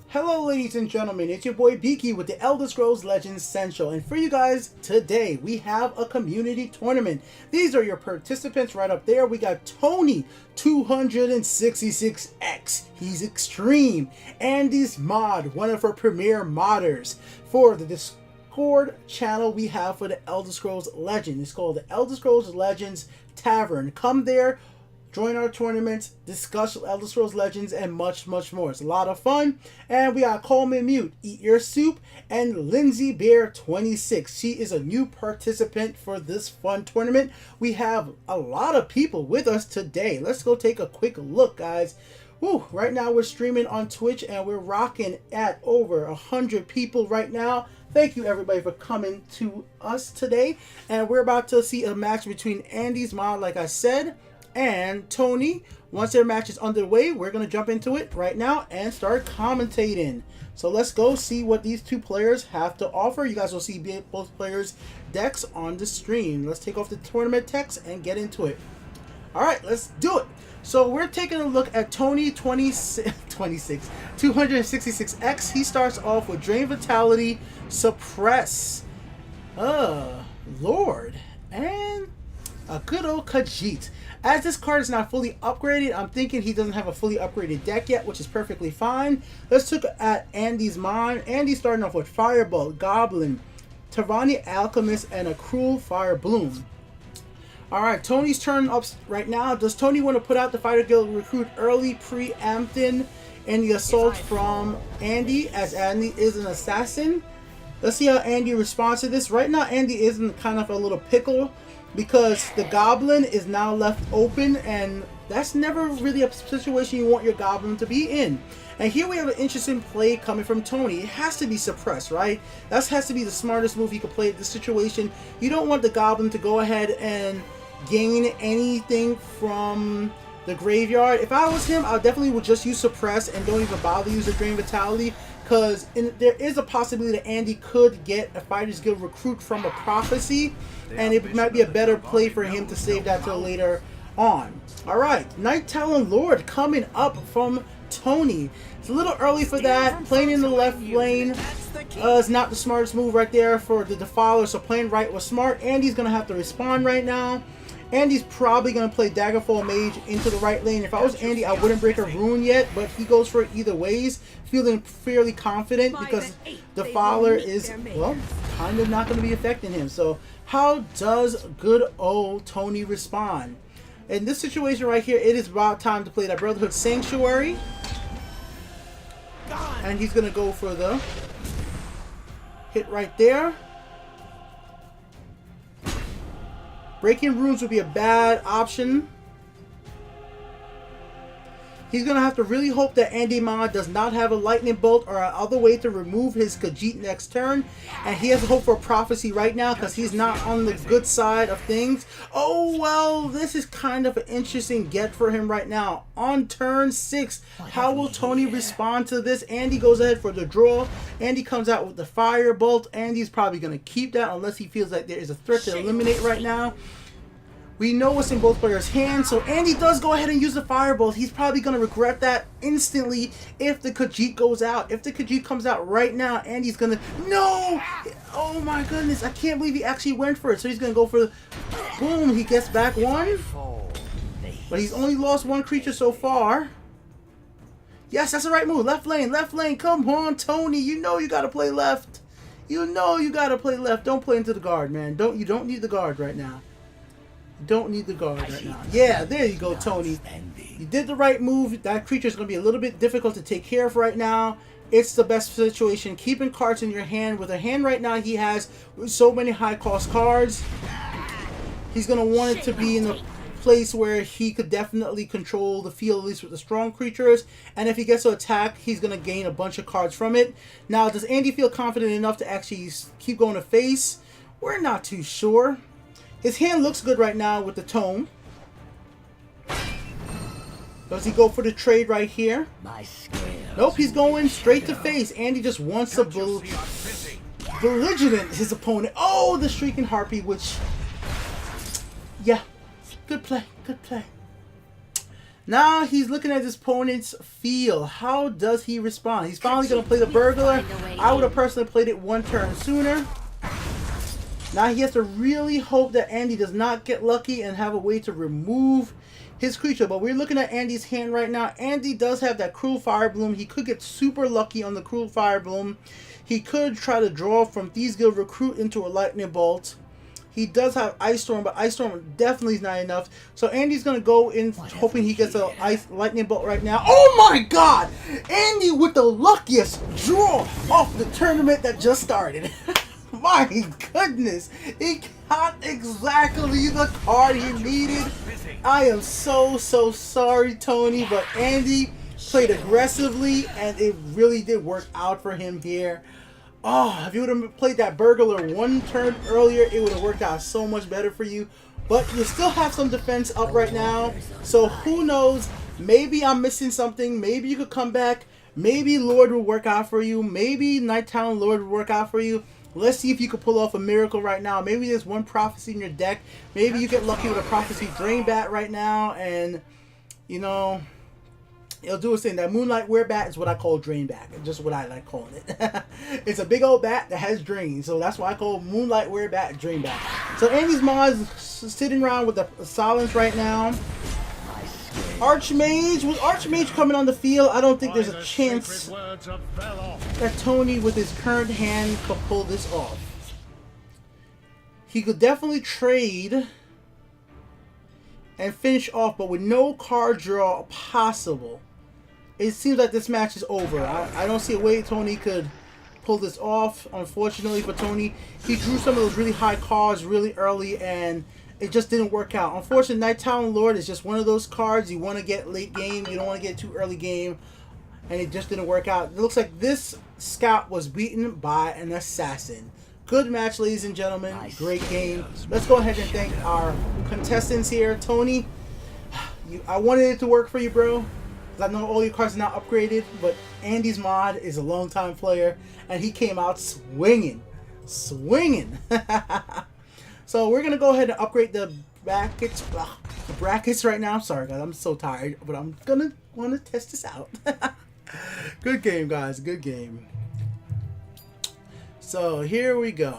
Hello ladies and gentlemen, it's your boy Beaky with the Elder Scrolls Legends Central, and for you guys today we have a community tournament. These are your participants right up there. We got Tony 266X, he's extreme. Andy's Mod, one of our premier modders. For the Discord channel we have for the Elder Scrolls Legend, it's called the Elder Scrolls Legends Tavern. Come there, join our tournaments, discuss Elder Scrolls Legends, and much more. It's a lot of fun. And we got Coleman Mute, Eat Your Soup, and Lindsay Bear 26. She is a new participant for this fun tournament. We have a lot of people with us today. Let's go take a quick look, guys. Woo, right now we're streaming on Twitch and we're rocking at over 100 people right now. Thank you everybody for coming to us today. And we're about to see a match between Andy's Mod, like I said, and Tony. Once their match is underway, we're going to jump into it right now and start commentating. So let's go see what these two players have to offer. You guys will see both players' decks on the stream. Let's take off the tournament text and get into it. Alright, let's do it. So we're taking a look at Tony 266X. He starts off with Drain Vitality, Suppress, Lord, and a good old Khajiit. As this card is not fully upgraded, I'm thinking he doesn't have a fully upgraded deck yet, which is perfectly fine. Let's look at Andy's Mind. Andy's starting off with Firebolt, Goblin, Tavani Alchemist, and a Cruel Fire Bloom. Alright, Tony's turn up right now. Does Tony want to put out the Fighter Guild Recruit early, preempting any assault from Andy, as Andy is an assassin? Let's see how Andy responds to this. Right now, Andy is in kind of a little pickle, because the Goblin is now left open, and that's never really a situation you want your Goblin to be in. And here we have an interesting play coming from Tony. It has to be suppressed, right? That has to be the smartest move he could play in this situation. You don't want the Goblin to go ahead and gain anything from the graveyard. If I was him, I definitely would just use suppress and don't even bother using Drain Vitality, because there is a possibility that Andy could get a Fighters Guild Recruit from a Prophecy, and it might be a better play for him to save that till later on. Alright, Night Talon Lord coming up from Tony. It's a little early for that. Playing in the left lane is not the smartest move right there for the Defiler, so playing right was smart. Andy's going to have to respond right now. Andy's probably going to play Daggerfall Mage into the right lane. If I was Andy, I wouldn't break a rune yet, but he goes for it either ways, feeling fairly confident because Defiler is, well, kind of not going to be affecting him. So how does good old Tony respond? In this situation right here, it is about time to play that Brotherhood Sanctuary. And he's going to go for the hit right there. Breaking runes would be a bad option. He's going to have to really hope that Andy Mod does not have a lightning bolt or another way to remove his Khajiit next turn. And he has to hope for a prophecy right now because he's not on the good side of things. Oh, well, this is kind of an interesting get for him right now. On turn 6, how will Tony respond to this? Andy goes ahead for the draw. Andy comes out with the Firebolt. Andy's probably going to keep that unless he feels like there is a threat to eliminate right now. We know what's in both players' hands, so Andy does go ahead and use the Firebolt. He's probably going to regret that instantly if the Khajiit goes out. If the Khajiit comes out right now, Andy's going to... No! Oh my goodness, I can't believe he actually went for it. So he's going to go for... Boom, he gets back one. But he's only lost one creature so far. Yes, that's the right move. Left lane. Come on, Tony. You know you got to play left. You know you got to play left. Don't play into the guard, man. You don't need the guard right now. Don't need the guard right now. Yeah, there you go, Tony. You did the right move. That creature is going to be a little bit difficult to take care of right now. It's the best situation. Keeping cards in your hand. With a hand right now he has so many high-cost cards, he's going to want it to be in a place where he could definitely control the field, at least with the strong creatures. And if he gets to attack, he's going to gain a bunch of cards from it. Now, does Andy feel confident enough to actually keep going to face? We're not too sure. His hand looks good right now with the tome. Does he go for the trade right here? Nope, he's going straight to face. Andy just wants to belligerent his opponent. Oh, the Shrieking Harpy, which... Yeah, good play. Now he's looking at his opponent's field. How does he respond? He's finally going to play the burglar. I would have personally played it one turn sooner. Now he has to really hope that Andy does not get lucky and have a way to remove his creature. But we're looking at Andy's hand right now. Andy does have that Cruel Fire Bloom. He could get super lucky on the Cruel Fire Bloom. He could try to draw from Thieves Guild Recruit into a Lightning Bolt. He does have Ice Storm, but Ice Storm definitely is not enough. So Andy's going to go in hoping he gets a Lightning Bolt right now. Oh my god! Andy with the luckiest draw off the tournament that just started. My goodness! He got exactly the card he needed. I am so sorry, Tony, but Andy played aggressively and it really did work out for him here. Oh, if you would have played that burglar one turn earlier, it would have worked out so much better for you. But you still have some defense up right now. So who knows? Maybe I'm missing something. Maybe you could come back. Maybe Lord will work out for you. Maybe Nighttown Lord will work out for you. Let's see if you could pull off a miracle right now. Maybe there's one prophecy in your deck. Maybe you get lucky with a prophecy Drain Bat right now. And, you know, it'll do its thing. That Moonlight Werebat is what I call Drain Bat. Just what I like calling it. It's a big old bat that has drain. So that's why I call Moonlight Werebat Drain Bat. So Andy's Mod is sitting around with the silence right now. Archmage. With Archmage coming on the field, I don't think there's a chance that Tony with his current hand could pull this off. He could definitely trade and finish off, but with no card draw possible, it seems like this match is over. I don't see a way Tony could pull this off. Unfortunately for Tony, he drew some of those really high cards really early and it just didn't work out. Unfortunately, Nighttown Lord is just one of those cards you want to get late game. You don't want to get too early game. And it just didn't work out. It looks like this scout was beaten by an assassin. Good match, ladies and gentlemen. Nice. Great game. Let's go ahead and thank our contestants here. Tony, I wanted it to work for you, bro. I know all your cards are now upgraded, but Andy's Mod is a long-time player, and he came out swinging. Swinging. So we're going to go ahead and upgrade the brackets right now. I'm sorry, guys. I'm so tired, but I'm going to want to test this out. Good game, guys. Good game. So here we go.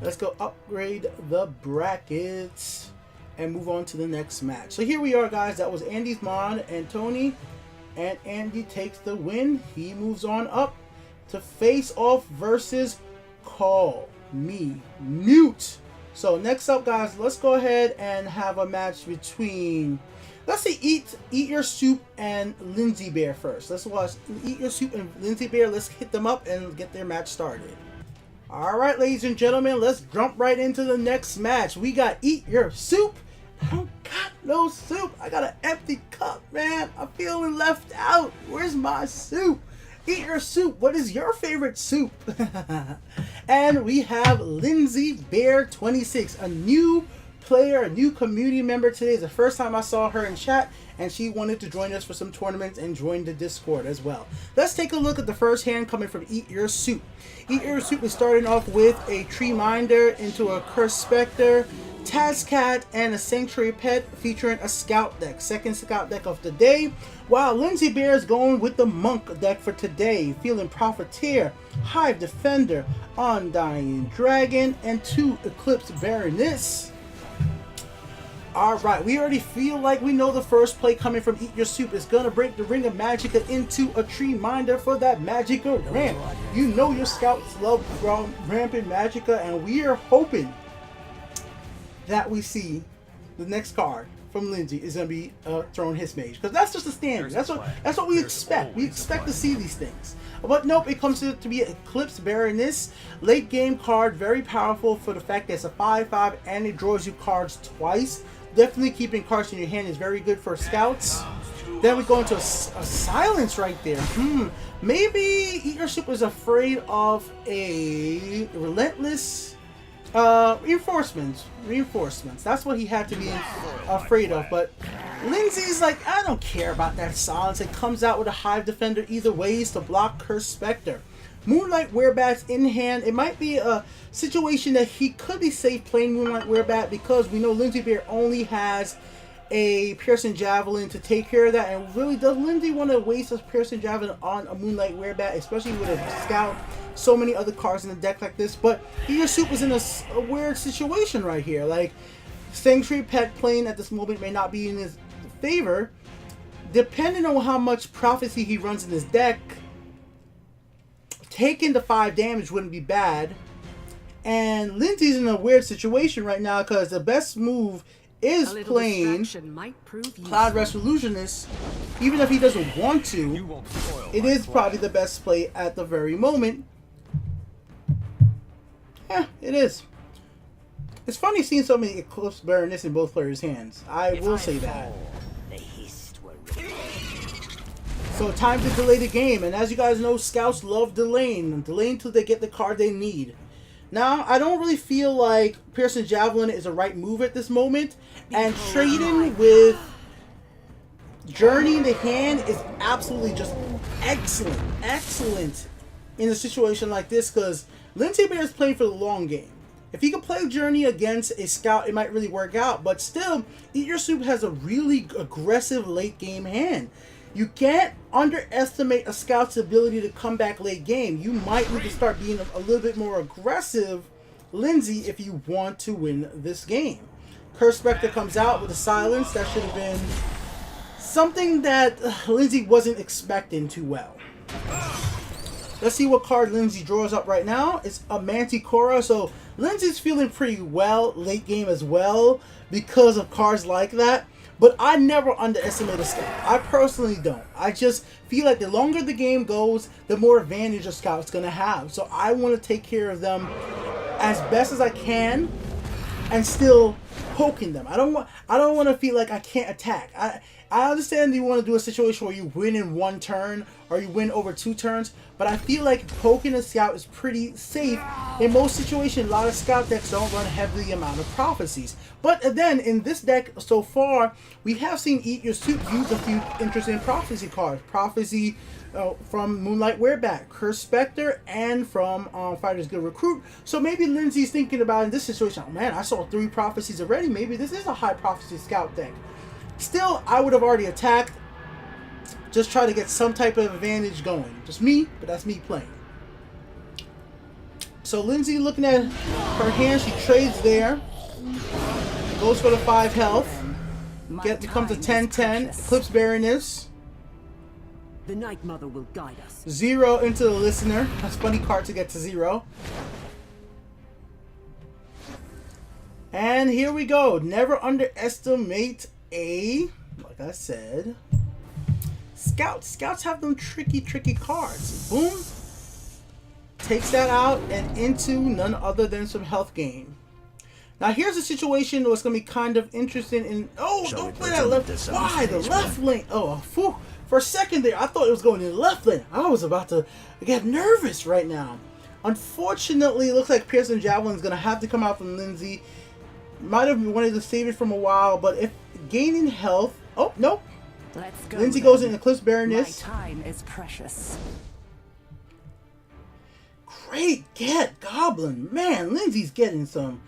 Let's go upgrade the brackets and move on to the next match. So here we are, guys. That was Andy's Mod and Tony. And Andy takes the win. He moves on up to face off versus Call Me Mute. So next up, guys, let's go ahead and have a match between, let's see, Eat Your Soup and Lindsay Bear first. Let's watch Eat Your Soup and Lindsay Bear. Let's hit them up and get their match started. All right, ladies and gentlemen, let's jump right into the next match. We got Eat Your Soup. I don't got no soup. I got an empty cup, man. I'm feeling left out. Where's my soup? Eat Your Soup. What is your favorite soup? And we have Lindsay Bear 26, a new player, a new community member today. It's the first time I saw her in chat, and she wanted to join us for some tournaments and join the Discord as well. Let's take a look at the first hand coming from Eat Your Soup. Eat Your Soup is starting off with a Tree Minder into a Cursed Spectre, Tazcat, and a Sanctuary Pet featuring a Scout deck. Second Scout deck of the day. While Lindsay Bear is going with the Monk deck for today, feeling Profiteer, Hive Defender, Undying Dragon, and 2 Eclipse Baroness. Alright, we already feel like we know the first play coming from Eat Your Soup is going to break the Ring of Magicka into a Tree Minder for that Magicka ramp. You know your scouts love ramping Magicka, and we are hoping that we see the next card from Lindsay is going to be Throne Hiss Mage, because that's just the standard. That's what we expect. We expect to see these things. But nope, it comes to be Eclipse Baroness. Late game card, very powerful for the fact that it's a 5/5 and it draws you cards twice. Definitely keeping cards in your hand is very good for scouts. Then we go into a silence right there. Maybe Eat Your Soup is afraid of a relentless reinforcements. That's what he had to be afraid of. But Lindsay's like, I don't care about that silence. It comes out with a Hive Defender either ways to block Cursed Spectre. Moonlight Werebat's in hand. It might be a situation that he could be safe playing Moonlight Werebat because we know Lindsay Bear only has a Piercing Javelin to take care of that. And really, does Lindsay want to waste a Piercing Javelin on a Moonlight Werebat, especially with a Scout? So many other cards in the deck like this, but Eat Your Soup is in a weird situation right here. Like, Sanctuary Pet playing at this moment may not be in his favor. Depending on how much Prophecy he runs in his deck, taking the 5 damage wouldn't be bad. And Lindsay's in a weird situation right now because the best move is playing Cloud Resolutionist. Even if he doesn't want to, it is probably the best play at the very moment. Yeah, it is. It's funny seeing so many Eclipse Baroness in both players' hands. I will say that. So time to delay the game, and as you guys know, Scouts love delaying until they get the card they need. Now, I don't really feel like Piercing Javelin is a right move at this moment, and trading with Journey in the hand is absolutely just excellent in a situation like this, because Lindsay Bear is playing for the long game. If he can play Journey against a Scout, it might really work out, but still, Eat Your Soup has a really aggressive late game hand. You can't underestimate a Scout's ability to come back late game. You might need to start being a little bit more aggressive, Lindsay, if you want to win this game. Curse Spectre comes out with a silence. That should have been something that Lindsay wasn't expecting too well. Let's see what card Lindsay draws up right now. It's a Manticora. So Lindsay's feeling pretty well late game as well because of cards like that. But I never underestimate a Scout. I personally don't. I just feel like the longer the game goes, the more advantage a Scout's going to have. So I want to take care of them as best as I can and still poking them. I don't want to feel like I can't attack. I understand you want to do a situation where you win in 1 turn or you win over 2 turns, but I feel like poking a Scout is pretty safe. In most situations, a lot of Scout decks don't run heavily amount of Prophecies. But then, in this deck so far, we have seen Eat Your Soup use a few interesting Prophecy cards. Prophecy from Moonlight Werebat, Curse Spectre, and from Fighter's Guild Recruit. So maybe Lindsay's thinking about in this situation, oh man, I saw 3 Prophecies already. Maybe this is a high Prophecy Scout deck. Still, I would have already attacked. Just try to get some type of advantage going. Just me, but that's me playing. So Lindsay looking at her hand, she trades there. Goes for the 5 health. Becomes a 10-10. Eclipse Baroness. The Night Mother will guide us. 0 into the Listener. That's a funny card to get to 0. And here we go. Never underestimate like I said, Scouts. Scouts have them tricky cards. Boom. Takes that out and into none other than some health gain. Now here's a situation that's going to be kind of interesting in... Oh, don't play that left... Why? The left lane. Oh, phew. For a second there, I thought it was going in the left lane. I was about to get nervous right now. Unfortunately, it looks like Piercing Javelin is going to have to come out from Lindsay. Might have wanted to save it from a while, but if gaining health... Oh, nope. Let's go. Lindsay goes in Eclipse Baroness. My time is precious. Great get, Goblin. Man, Lindsay's getting some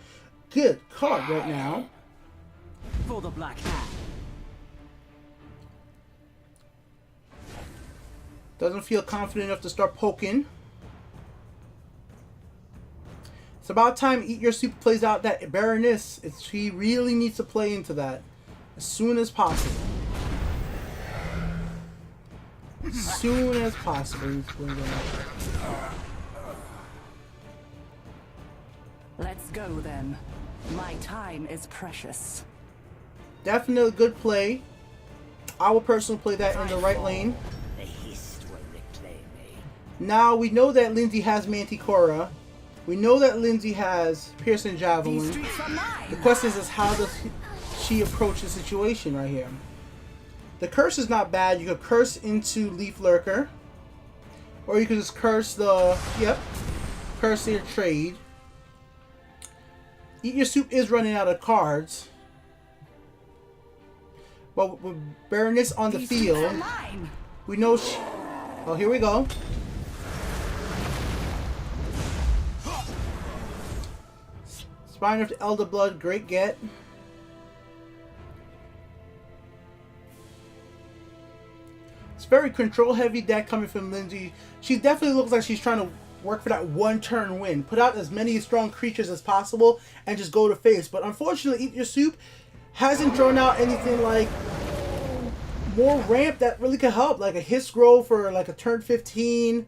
good card right now. For the Black Hand. Doesn't feel confident enough to start poking. It's about time Eat Your Soup plays out that Baroness. He really needs to play into that as soon as possible. As soon as possible. Let's go then. My time is precious. Definitely a good play. I will personally play that in the right lane. Now we know that Lindsay has Manticora. We know that Lindsay has Piercing Javelin. The question is how does she approach the situation right here? The curse is not bad. You could curse into Leaf Lurker. Or you could just curse the... Yep. Curse your trade. Eat Your Soup is running out of cards. But with Baroness on the field, we know she... Oh, here we go. Spine of the Elder Blood, great get. very control heavy deck coming from Lindsay. She definitely looks like she's trying to work for that one turn win. Put out as many strong creatures as possible and just go to face. But unfortunately, Eat Your Soup hasn't thrown out anything like more ramp that really could help. Like a Hiss Grow for like a turn 15.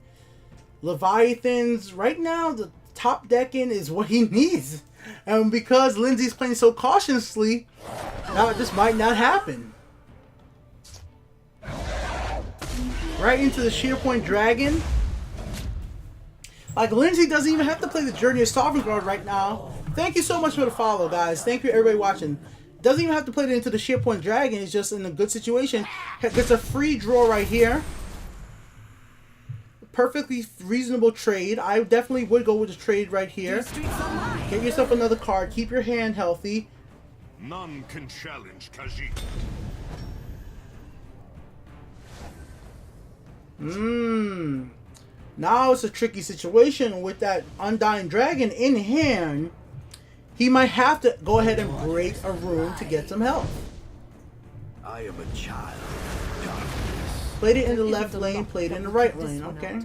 Leviathans. Right now, the top decking is what he needs. And because Lindsay's playing so cautiously, now this might not happen. Right into the Shearpoint Dragon. Like, Lindsay doesn't even have to play the Journey of Sovereign Guard right now. Thank you so much for the follow, guys. Thank you, everybody watching. Doesn't even have to play it into the Shearpoint Dragon. It's just in a good situation. Gets a free draw right here. Perfectly reasonable trade. I definitely would go with the trade right here. Get yourself another card. Keep your hand healthy. None can challenge Khajiit. Now it's a tricky situation with that Undying Dragon in hand. He might have to go ahead and break a rune to get some health. I am a child. Played it in the left lane, played it in the right lane. Okay.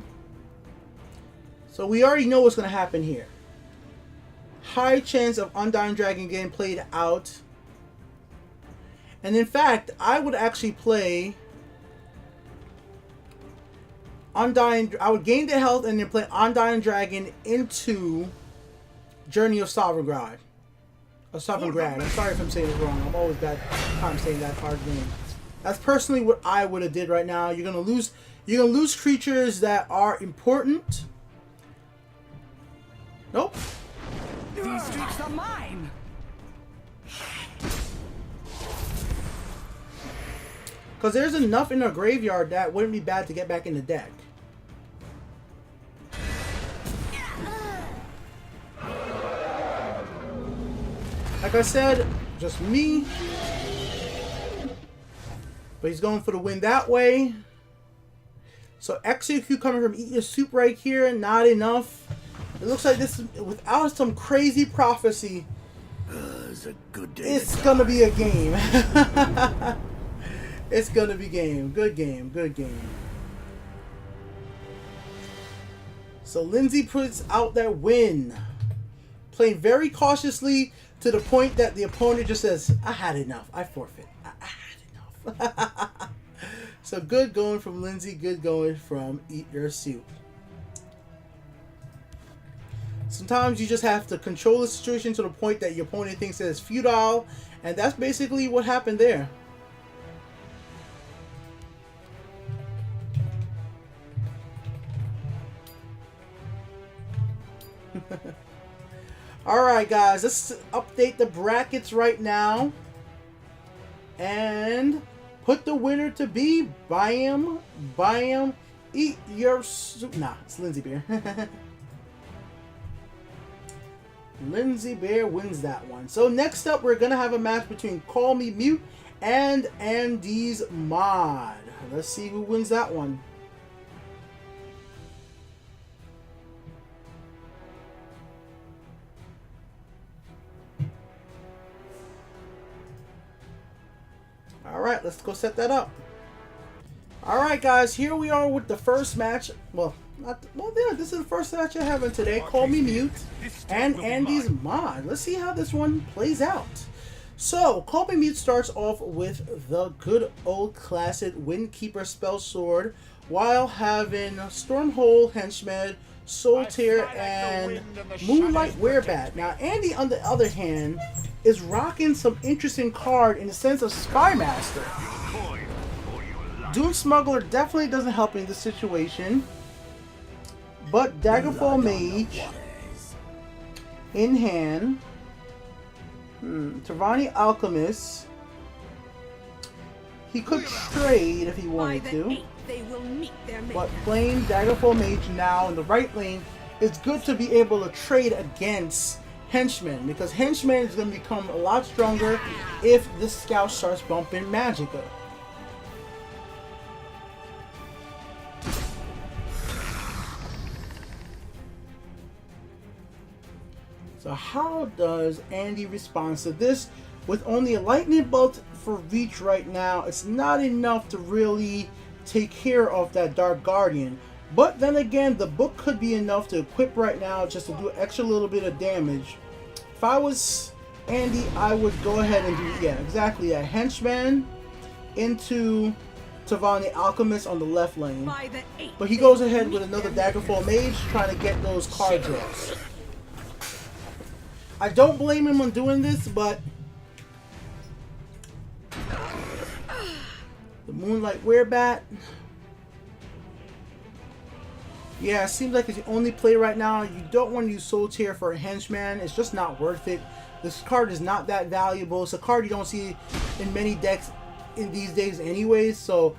So we already know what's going to happen here. High chance of Undying Dragon getting played out. And in fact, I would actually play Undying. I would gain the health and then play Undying Dragon into Journey of Sovereign Grad. Or Sovereign Grad. I'm sorry if I'm saying it wrong. I'm always bad time saying that hard name. That's personally what I would have did right now. You're gonna lose creatures that are important. Nope. These streets are mine. Because there's enough in our graveyard that wouldn't be bad to get back in the deck. Like I said, just me. But he's going for the win that way. So Execute coming from Eat Your Soup right here. Not enough. It looks like this is, without some crazy prophecy, It's a good day. it's going to be a game. It's going to be game. Good game. Good game. So Lindsay puts out that win. Playing very cautiously to the point that the opponent just says, I had enough. I forfeit. I had enough. So good going from Lindsay. Good going from Eat Your Soup. Sometimes you just have to control the situation to the point that your opponent thinks that it's futile. And that's basically what happened there. Alright guys, let's update the brackets right now. And put the winner to be Bam, Eat Your Soup. Nah, it's Lindsay Bear. Lindsay Bear wins that one. So next up, we're going to have a match between Call Me Mute and Andy's Mod. Let's see who wins that one. Alright, let's go set that up. Alright guys, here we are with the first match. Well, this is the first match I have in today. Call Me Mute and Andy's Mod. Let's see how this one plays out. So, Call Me Mute starts off with the good old classic Windkeeper Spell Sword, while having Stormhole Henchman, Soul Tear, and Moonlight Werebat. Now, Andy, on the other hand, is rocking some interesting card in the sense of Spymaster. Doom Smuggler definitely doesn't help in this situation. But Daggerfall Mage in hand. Tavani Alchemist. He could trade if he wanted to. But playing Daggerfall Mage now in the right lane is good to be able to trade against Henchman, because Henchman is going to become a lot stronger if the Scout starts bumping Magicka. So how does Andy respond to this? With only a lightning bolt for reach right now, it's not enough to really take care of that Dark Guardian. But then again, the book could be enough to equip right now just to do an extra little bit of damage. If I was Andy, I would go ahead and do, yeah, exactly, a henchman into Tavan the Alchemist on the left lane. But he goes ahead with another Daggerfall Mage trying to get those card draws. I don't blame him on doing this, but the Moonlight Werebat. Yeah, it seems like it's the only play right now. You don't want to use Soul Tear for a henchman. It's just not worth it. This card is not that valuable. It's a card you don't see in many decks in these days anyways. So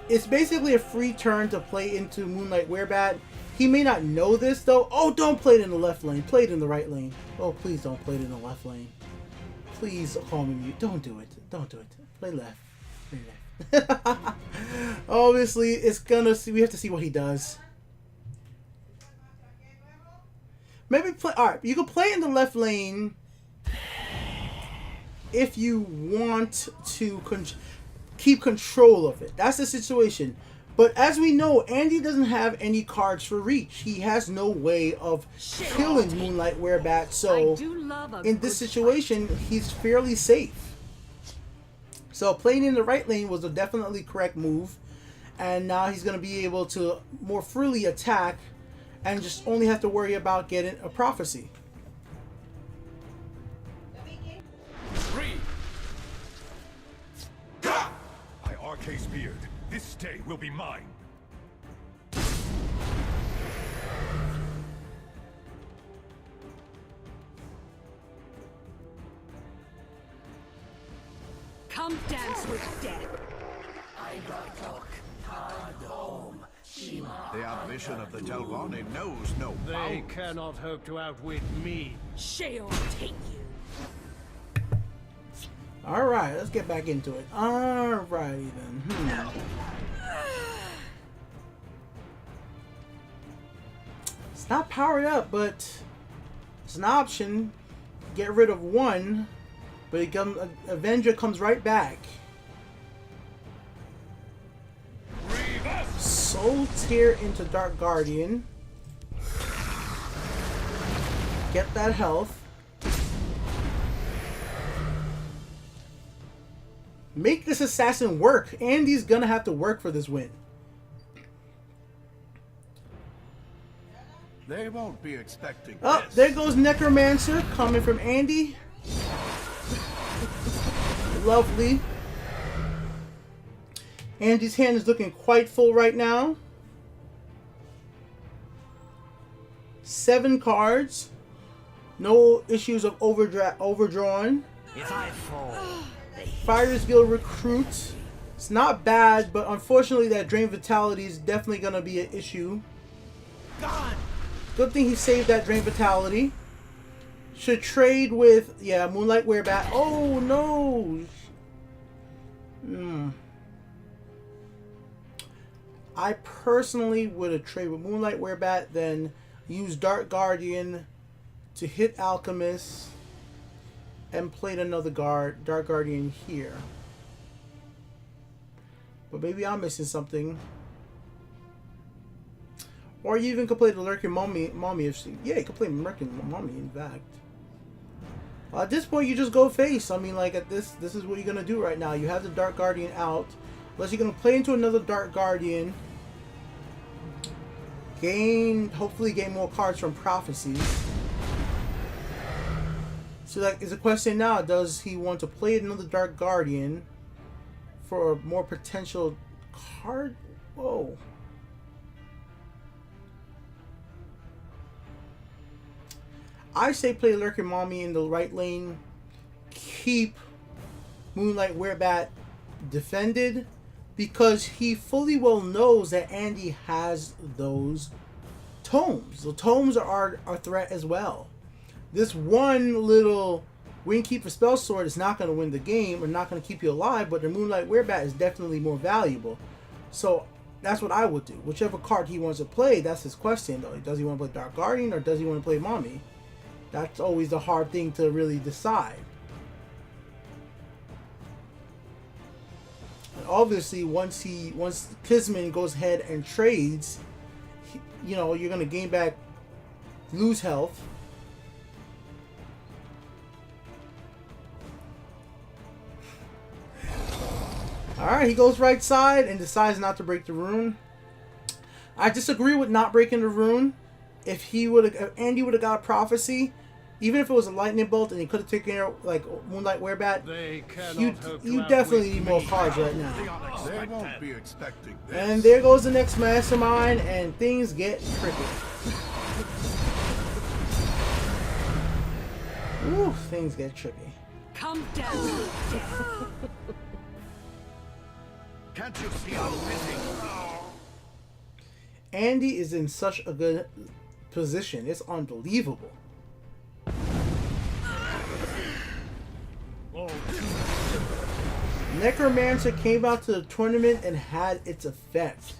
it's basically a free turn to play into Moonlight Werebat. He may not know this though. Oh, don't play it in the left lane. Play it in the right lane. Oh, please don't play it in the left lane. Please call me mute. Don't do it. Don't do it. Play left. Play left. Obviously, it's gonna see. We have to see what he does. Maybe play. All right, you can play in the left lane if you want to keep control of it. That's the situation. But as we know, Andy doesn't have any cards for reach. He has no way of killing Moonlight Werebat. So in this situation, he's fairly safe. So playing in the right lane was a definitely correct move. And now he's going to be able to more freely attack and just only have to worry about getting a prophecy. My Arcase beard, this day will be mine. Come dance with death. The ambition of the Telvanni knows no They bounds. cannot hope to outwit me. She'll take you. Alright, let's get back into it. Alrighty then. It's not powered up, but it's an option. Get rid of one, but Avenger comes right back. Soul Tear into Dark Guardian. Get that health. Make this assassin work. Andy's gonna have to work for this win. They won't be expecting Oh, this. there goes Necromancer coming from Andy. Lovely. Andy's hand is looking quite full right now. 7 cards. No issues of overdrawn. If I fall, Fighters Guild Recruit. It's not bad, but unfortunately that Drain Vitality is definitely going to be an issue. God. Good thing he saved that Drain Vitality. Should trade with, yeah, Moonlight Werebat. Oh, no. I personally would have traded with Moonlight Werebat, then use Dark Guardian to hit Alchemist and played another Dark Guardian here. But maybe I'm missing something. Or you even could play the Lurking Mummy if yeah, you could play Lurking Mummy in fact. At this point you just go face. I mean, like, at this is what you're gonna do right now. You have the Dark Guardian out. Unless you're gonna play into another Dark Guardian. Hopefully gain more cards from prophecies. So like, is a question now, does he want to play another Dark Guardian for a more potential card? Whoa. I say play Lurking Mommy in the right lane. Keep Moonlight Werebat defended, because he fully well knows that Andy has those tomes. The tomes are a threat as well. This one little Windkeeper Spell Sword is not going to win the game or not going to keep you alive, but the Moonlight Werebat is definitely more valuable. So that's what I would do. Whichever card he wants to play, that's his question though. Does he want to play Dark Guardian or does he want to play Mommy? That's always the hard thing to really decide. obviously once Kisman goes ahead and trades, you know, you're gonna gain back, lose health. Alright, he goes right side and decides not to break the rune. I disagree with not breaking the rune. If Andy would have got a prophecy, even if it was a lightning bolt and he could have taken care of like Moonlight Werebat, you definitely need more cards right now. They won't be expecting this. And there goes the next mastermind, and things get tricky. Ooh, things get tricky. Come down. Can't you see I'm busy? Andy is in such a good position. It's unbelievable. Necromancer came out to the tournament and had its effect.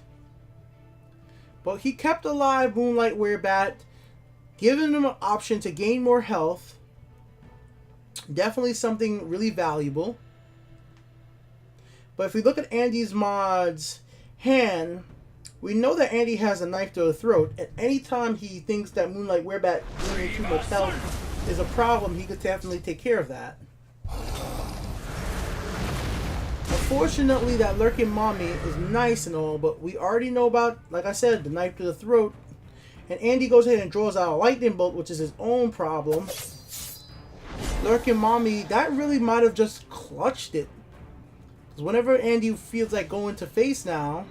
But he kept alive Moonlight Werebat, giving him an option to gain more health. Definitely something really valuable. But if we look at Andy's mod's hand, we know that Andy has a knife to the throat. At any time he thinks that Moonlight Werebat gaining too much health is a problem, he could definitely take care of that. Unfortunately, that Lurking Mommy is nice and all, but we already know about, like I said, the knife to the throat. And Andy goes ahead and draws out a lightning bolt, which is his own problem. Lurking Mommy, that really might have just clutched it. Because whenever Andy feels like going to face now,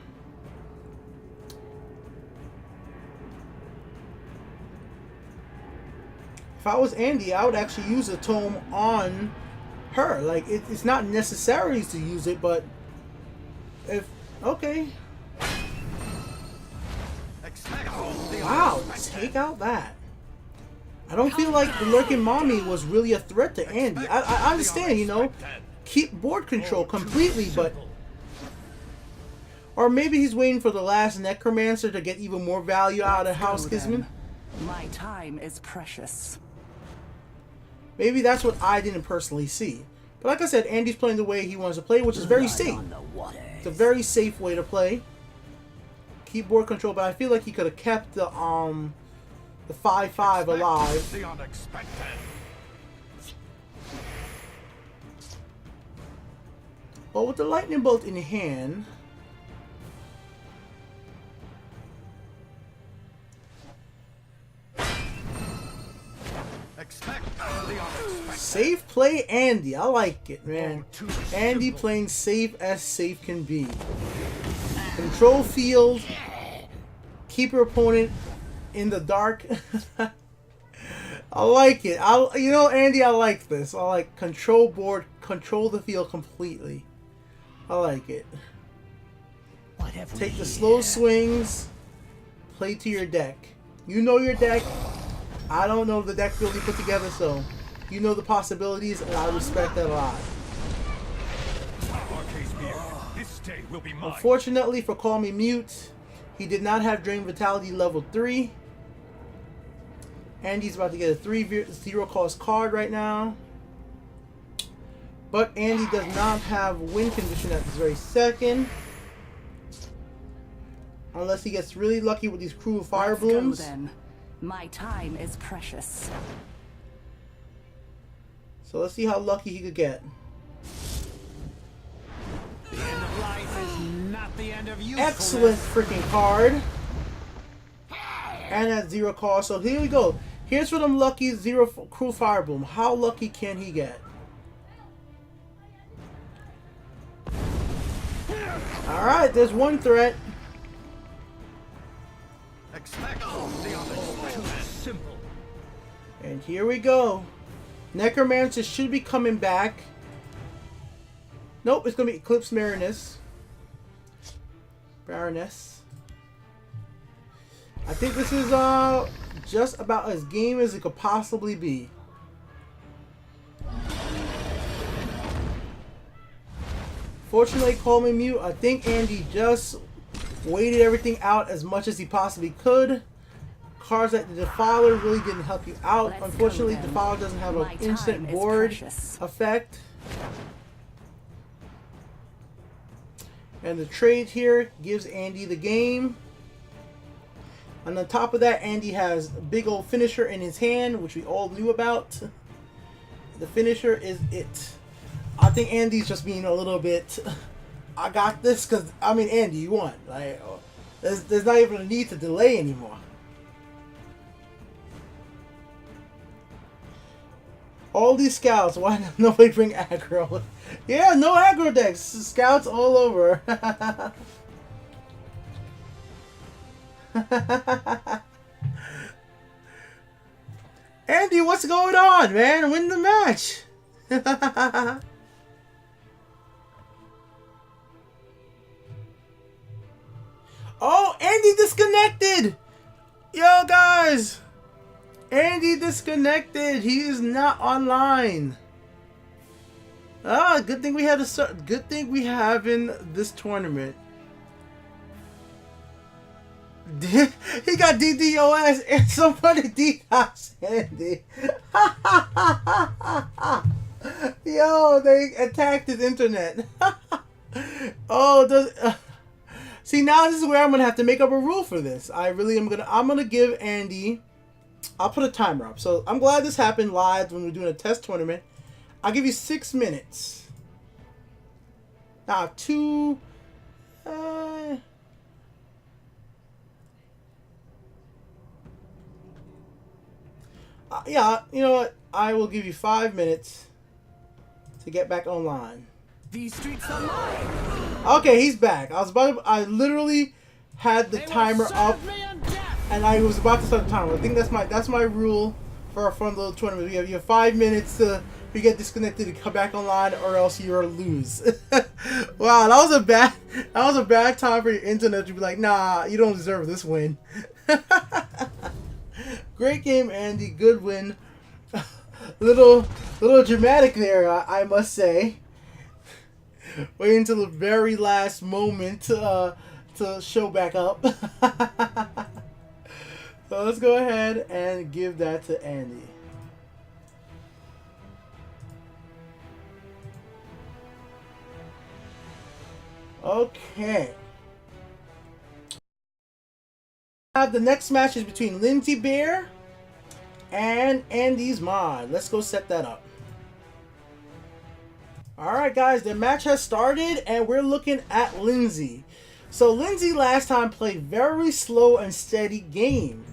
if I was Andy, I would actually use a tome on her. Like, it's not necessary to use it, but if... Okay. Wow, take out that. I don't feel like the Lurking Mommy was really a threat to Andy. I understand, you know, keep board control completely, but... Or maybe he's waiting for the last Necromancer to get even more value out of House Kisman. My time is precious. Maybe that's what I didn't personally see. But like I said, Andy's playing the way he wants to play, which is very safe. It's a very safe way to play. Keyboard control, but I feel like he could have kept the 5/5 alive. The unexpected. Well, with the lightning bolt in hand, safe play Andy. I like it, man. Andy playing safe as safe can be. Control field. Keep your opponent in the dark. I like it. You know, Andy, I like this. I like control board, control the field completely. I like it. Take the slow swings. Play to your deck. You know your deck. I don't know the deck really put together, so you know the possibilities, and I respect that a lot. Unfortunately for Call Me Mute, he did not have Drain Vitality level 3. Andy's about to get a 3/0 cost card right now. But Andy does not have win condition at this very second. Unless he gets really lucky with these cruel fire blooms. Let's go, then. My time is precious. So let's see how lucky he could get. The end of life is not the end of usefulness. Excellent freaking card. And at 0 cost. So here we go. Here's for them lucky 0 cruel fire bloom. How lucky can he get? Alright, there's one threat. And here we go. Necromancer should be coming back. Nope, it's going to be Eclipse Baroness. I think this is just about as game as it could possibly be. Fortunately, Call Me Mute, I think Andy just waited everything out as much as he possibly could. Cards like the Defiler really didn't help you out. Unfortunately, Defiler doesn't have an instant board effect. And the trade here gives Andy the game. And on top of that, Andy has a big old finisher in his hand, which we all knew about. The finisher is it. I think Andy's just being a little bit, I got this, because, I mean, Andy, you won. Like, there's not even a need to delay anymore. All these scouts, why did nobody bring aggro? Yeah, no aggro decks. Scouts all over. Andy, what's going on, man? Win the match. Oh, Andy disconnected. Yo, guys. Andy disconnected. He is not online. Ah, good thing we had a good thing we have in this tournament. He got DDoS and somebody DDoS Andy. Yo, they attacked his internet. Oh, see, now this is where I'm gonna have to make up a rule for this. I'm gonna give Andy. I'll put a timer up. So I'm glad this happened live when we're doing a test tournament. I'll give you 6 minutes. Now 2. Yeah, you know what? I will give you 5 minutes to get back online. These streets are mine. Okay, he's back. I literally had the timer up, and I was about to start the timer. I think that's my rule for our fun little tournament. You have 5 minutes to get disconnected to come back online, or else you're lose. Wow, that was a bad time for your internet to be like, nah, you don't deserve this win. Great game, Andy. Good win. little dramatic there, I must say. Wait until the very last moment to show back up. So let's go ahead and give that to Andy. Okay. The next match is between Lindsay Bear and Andy's Mod. Let's go set that up. Alright guys, the match has started and we're looking at Lindsay. So Lindsay last time played very slow and steady game.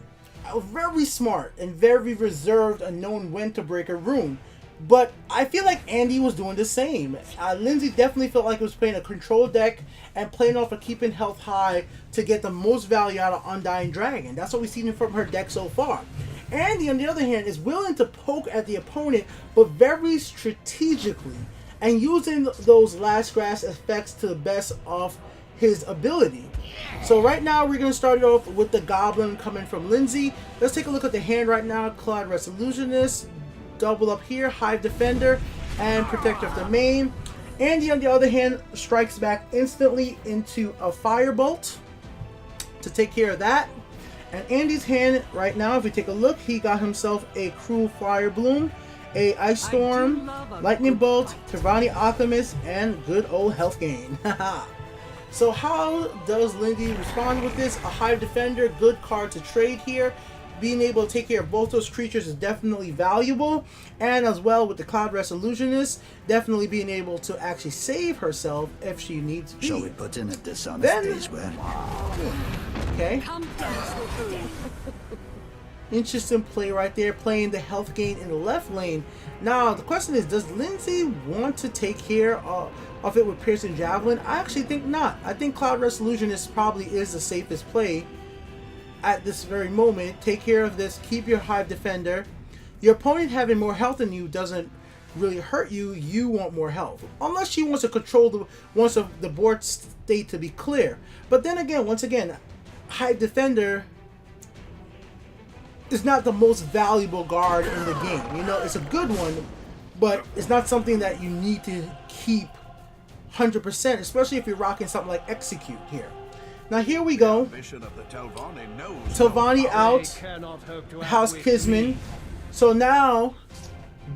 Very smart and very reserved and known when to break a rune. But I feel like Andy was doing the same. Lindsay definitely felt like he was playing a control deck and playing off of keeping health high to get the most value out of Undying Dragon. That's what we've seen from her deck so far. Andy, on the other hand, is willing to poke at the opponent, but very strategically, and using those last grass effects to the best of his ability. So right now we're going to start it off with the Goblin coming from Lindsay. Let's take a look at the hand right now. Cloud Resolutionist, double up here, Hive Defender, and Protector of the Main. Andy, on the other hand, strikes back instantly into a Firebolt to take care of that. And Andy's hand right now, if we take a look, he got himself a Cruel Fire Bloom, a Ice Storm, Lightning Bolt, Tavani Alchemist, and good old health gain. So how does Lindsay respond with this? A Hive Defender, good card to trade here. Being able to take care of both those creatures is definitely valuable. And as well with the Cloud Resolutionist, definitely being able to actually save herself if she needs to be. Shall we put in a dishonest day's work? Okay. Interesting play right there, playing the health gain in the left lane. Now, the question is, does Lindsay want to take care of it with Piercing Javelin? I actually think not. I think Cloud Resolutionist probably is the safest play at this very moment. Take care of this, keep your Hive Defender. Your opponent having more health than you doesn't really hurt you. You want more health. Unless she wants to control the board state to be clear. But then again, once again, Hive Defender is not the most valuable guard in the game. You know, it's a good one, but it's not something that you need to keep 100%, especially if you're rocking something like Execute here. Now here we go. Telvanni out, House Kisman. So now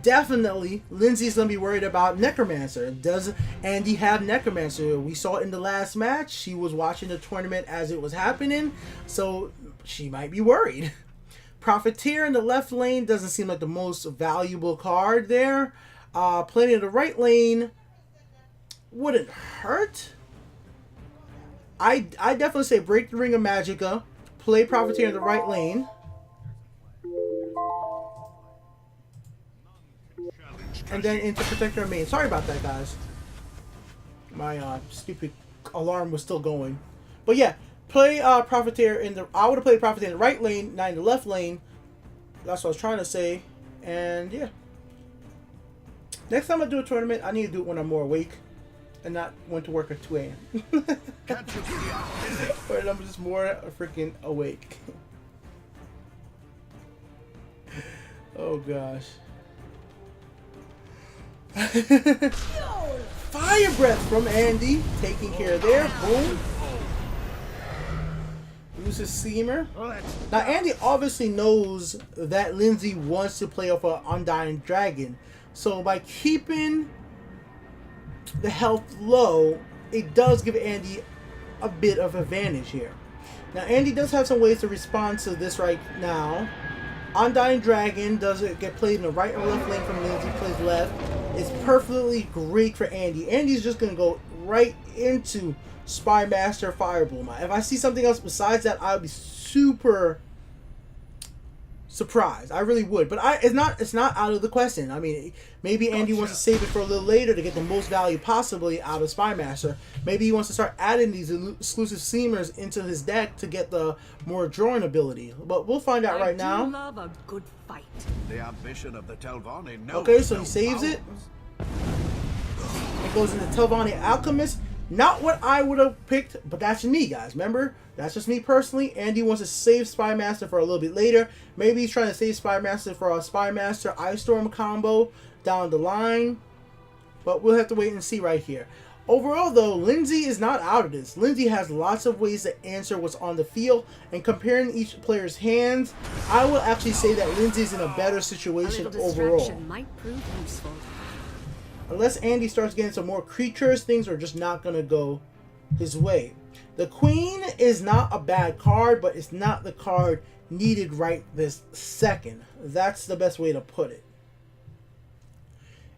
definitely Lindsay's gonna be worried about Necromancer. Does Andy have Necromancer? We saw it in the last match. She was watching the tournament as it was happening, so she might be worried. Profiteer in the left lane doesn't seem like the most valuable card there. Playing in the right lane wouldn't hurt. I definitely say break the Ring of Magica, play Profiteer in the right lane. And then into Protector main. Sorry about that, guys. My stupid alarm was still going. But yeah, play Profiteer in the... I would have played Profiteer in the right lane, not in the left lane. That's what I was trying to say. And yeah. Next time I do a tournament, I need to do it when I'm more awake. And not went to work at 2 a.m. But I'm just more freaking awake. Oh gosh. Fire Breath from Andy. Taking care of there. Boom. Uses Seamer. Now Andy obviously knows that Lindsay wants to play off an Undying Dragon. So by keeping the health low, it does give Andy a bit of advantage here. Now Andy does have some ways to respond to this right now. Undying Dragon doesn't get played in the right or left lane from Lindsay, plays left. It's perfectly great for Andy. Andy's just going to go right into Spy Master Firebloom. If I see something else besides that, I would be super surprised. I really would. But it's not out of the question. I mean, maybe Andy wants to save it for a little later to get the most value possibly out of Spy Master. Maybe he wants to start adding these exclusive Seamers into his deck to get the more drawing ability. But we'll find out right now. I love a good fight. The ambition of the Telvanni knows Okay, so no he saves it. bounds. It goes into Telvanni Alchemist. Not what I would have picked, but that's me, guys. Remember? That's just me personally. Andy wants to save Spy Master for a little bit later. Maybe he's trying to save Spy Master for a Spy Master Ice Storm combo down the line. But we'll have to wait and see right here. Overall, though, Lindsay is not out of this. Lindsay has lots of ways to answer what's on the field. And comparing each player's hands, I will actually say that Lindsay's in a better situation overall. Might prove useful. Unless Andy starts getting some more creatures, things are just not going to go his way. The Queen is not a bad card, but it's not the card needed right this second. That's the best way to put it.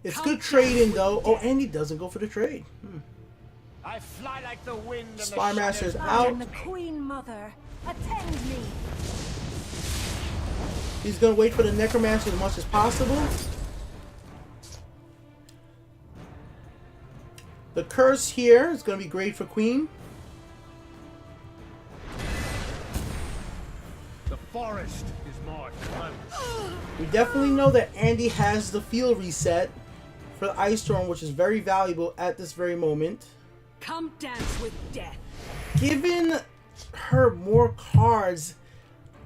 It's good trading, though. Oh, Andy doesn't go for the trade. I fly like the wind and Spy the Master's shadows. out. And the Queen Mother, attend me. He's going to wait for the Necromancer as much as possible. The Curse here is going to be great for Queen. The forest is more close. We definitely know that Andy has the field reset for the Ice Storm, which is very valuable at this very moment. Come dance with death. Giving her more cards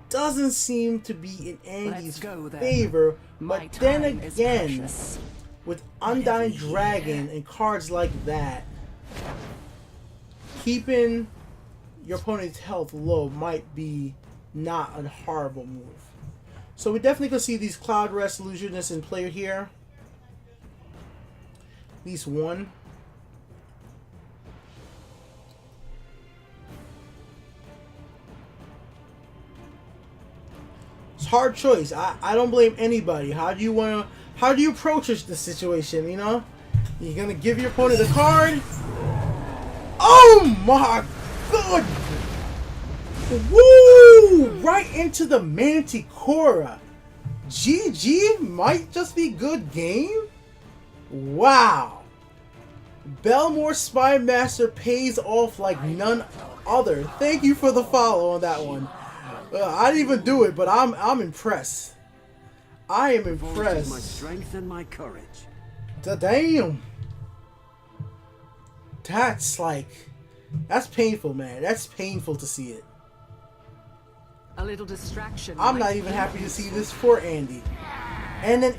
doesn't seem to be in Andy's go, then. favor. My But then time is again, precious. with Undying Dragon and cards like that, keeping your opponent's health low might be not a horrible move. So we definitely could see these Cloud Rest Illusionists in play here. At least one. It's a hard choice. I don't blame anybody. How do you approach this situation, you know? You're gonna give your opponent a card? Oh my god! Woo! Right into the Manticora. GG might just be good game? Wow. Belmore Spy Master pays off like none other. Thank you for the follow on that one. I didn't even do it, but I'm impressed. I am impressed. My strength and my courage. Damn. That's painful, man. That's painful to see it. A little distraction. I'm might not even be happy to see useful. this for Andy. And then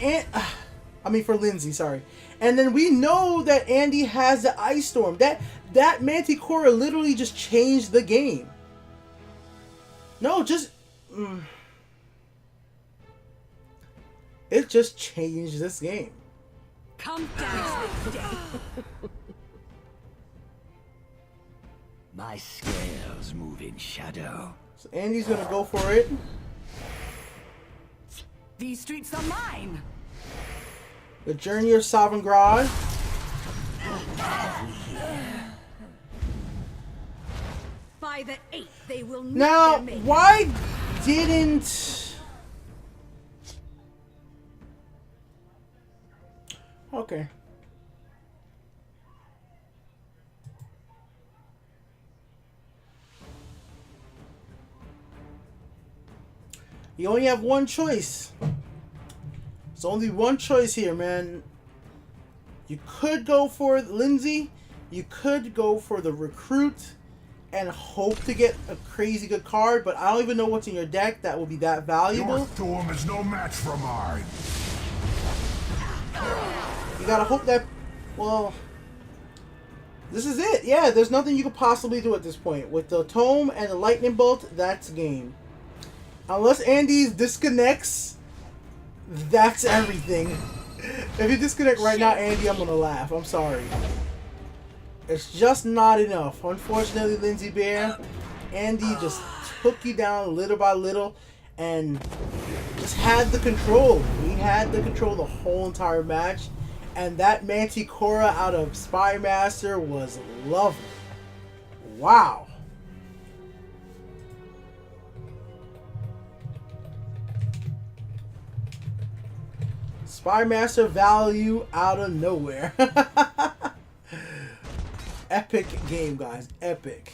for Lindsay, sorry. And then we know that Andy has the Ice Storm. That Manticora literally just changed the game. No, just It just changed this game. Come down. My scales move in shadow. So Andy's gonna go for it. These streets are mine. The Journey of Sovereign God. By the 8th, they will meet Now, their maker. why didn't... Okay. You only have one choice. There's only one choice here, man. You could go for Lindsay. You could go for the recruit and hope to get a crazy good card, but I don't even know what's in your deck that will be that Your valuable. storm is no match for mine. You gotta hope that, well, this is it. Yeah, there's nothing you could possibly do at this point. With the Tome and the Lightning Bolt, that's game. Unless Andy disconnects, that's everything. If you disconnect right now, Andy, I'm gonna laugh. I'm sorry. It's just not enough. Unfortunately, Lindsay Bear, Andy just took you down little by little and just had the control. He had the control the whole entire match. And that Manticora out of Spy Master was lovely. Wow. Spy Master value out of nowhere. Epic game, guys. Epic.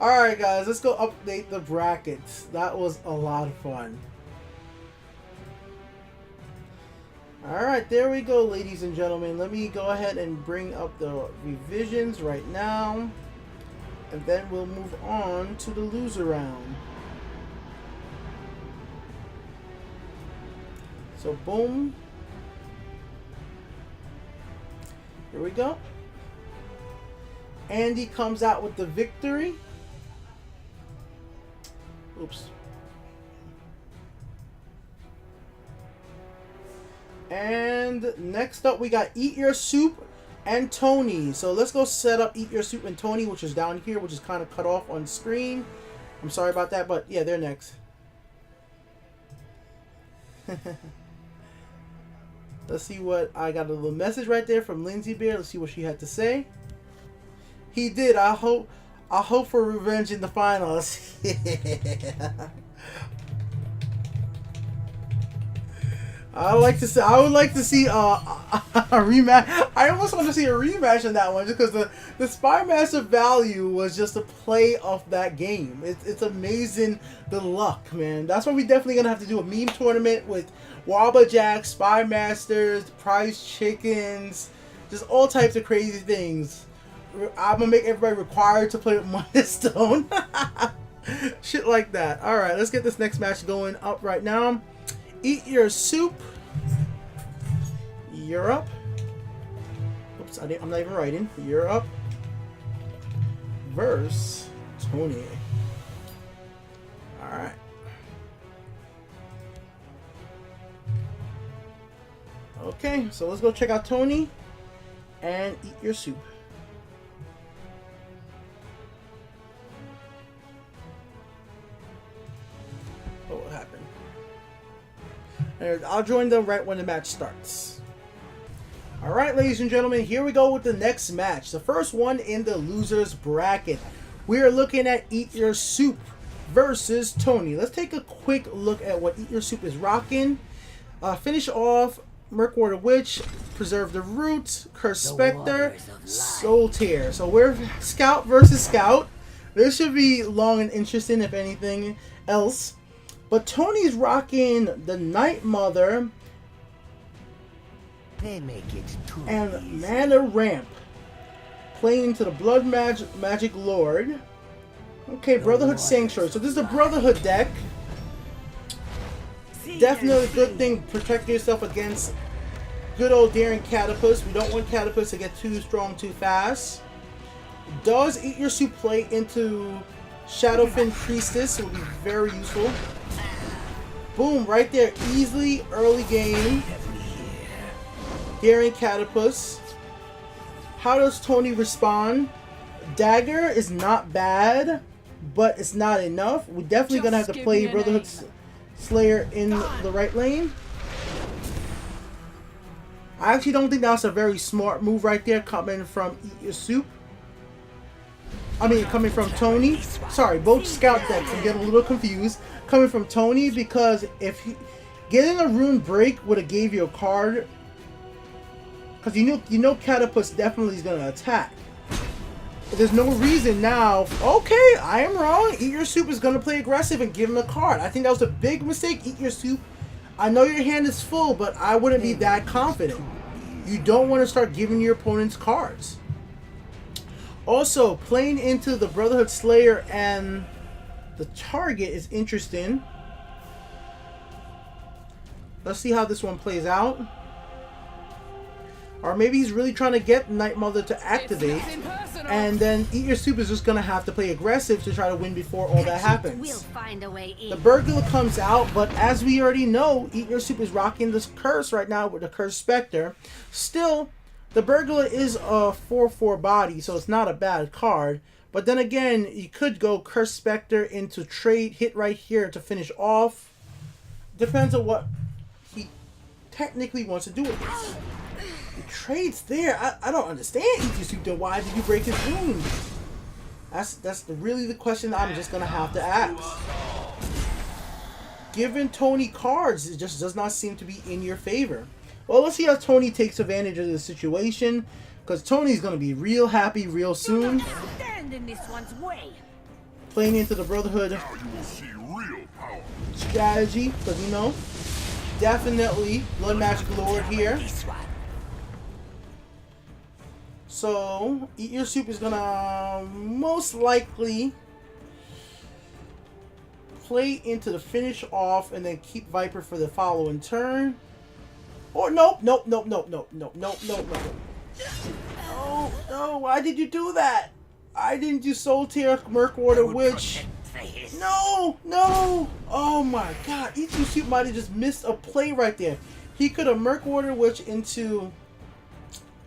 Alright guys, let's go update the brackets. That was a lot of fun. Alright, there we go, ladies and gentlemen. Let me go ahead and bring up the revisions right now. And then we'll move on to the loser round. So boom. Here we go. Andy comes out with the victory. Oops. And next up we got Eat Your Soup and Tony. So let's go set up Eat Your Soup and Tony, which is down here, which is kind of cut off on screen. I'm sorry about that, but yeah, they're next. Let's see what I got, a little message right there from Lindsay Bear. Let's see what she had to say. He did. I hope for revenge in the finals. I would like to see a rematch. I almost want to see a rematch on that one, just because the Spy Master value was just a play of that game. It's amazing, the luck, man. That's why we definitely gonna have to do a meme tournament with Wabba Jack, Spy Masters, prize chickens, just all types of crazy things. I'm gonna make everybody required to play with Monday Stone. Shit like that. Alright, let's get this next match going up right now. Eat Your Soup. Europe. Oops, I'm not even writing. Europe. Versus Tony. Alright. Okay, so let's go check out Tony and Eat Your Soup. What happened? I'll join them right when the match starts. Alright, ladies and gentlemen, here we go with the next match. The first one in the losers bracket. We are looking at Eat Your Soup versus Tony. Let's take a quick look at what Eat Your Soup is rocking. Finish off Murkwater Witch, Preserve the Roots, Curse Spectre, Soul Tear. So we're Scout versus Scout. This should be long and interesting if anything else. But Tony's rocking the Night Mother They make it too and easy. Mana Ramp, playing into the Blood Magic Lord. Okay, Brotherhood Sanctuary. So this is a Brotherhood deck. Definitely a good thing. Protect yourself against good old daring Catapus. We don't want Catapus to get too strong too fast. Does Eat Your Soup play into Shadowfin Priestess? It would be very useful. Boom, right there. Easily early game. Daring Catapus. How does Tony respond? Dagger is not bad, but it's not enough. We're definitely going to have to play Brotherhood Slayer in the right lane. I actually don't think that's a very smart move right there coming from Eat Your Soup. I mean, coming from Tony. Sorry, both scout decks. I'm getting a little confused. Coming from Tony, because if he getting a rune break would have gave you a card, because you know Catapus definitely is gonna attack. But there's no reason now. Okay, I am wrong. Eat Your Soup is gonna play aggressive and give him a card. I think that was a big mistake. Eat Your Soup. I know your hand is full, but I wouldn't be that confident. You don't want to start giving your opponents cards. Also, playing into the Brotherhood Slayer and the target is interesting. Let's see how this one plays out. Or maybe he's really trying to get Night Mother to activate, and then Eat Your Soup is just going to have to play aggressive to try to win before all that happens. We'll find a way in. The Burglar comes out, but as we already know, Eat Your Soup is rocking this curse right now with the Cursed Spectre. Still, the Burglar is a 4/4 body, so it's not a bad card. But then again, you could go Cursed Spectre into trade, hit right here to finish off. Depends on what he technically wants to do with this. The trade's there. I don't understand Eat Your Soup, then why did you break his rune? That's really the question I'm just gonna have to ask. Giving Tony cards, it just does not seem to be in your favor. Well, let's see how Tony takes advantage of the situation, because Tony's gonna be real happy real soon. Stand in this one's way. Playing into the Brotherhood Now you will see real power. strategy, because you know, definitely Blood Magic Lord here. So, Eat Your Soup is gonna most likely play into the finish off and then keep Viper for the following turn. Or nope. No, why did you do that? I didn't do Soul Tear, Merc Order Witch. No. Oh my god. Eat Your Soup might have just missed a play right there. He could have Merc Order Witch into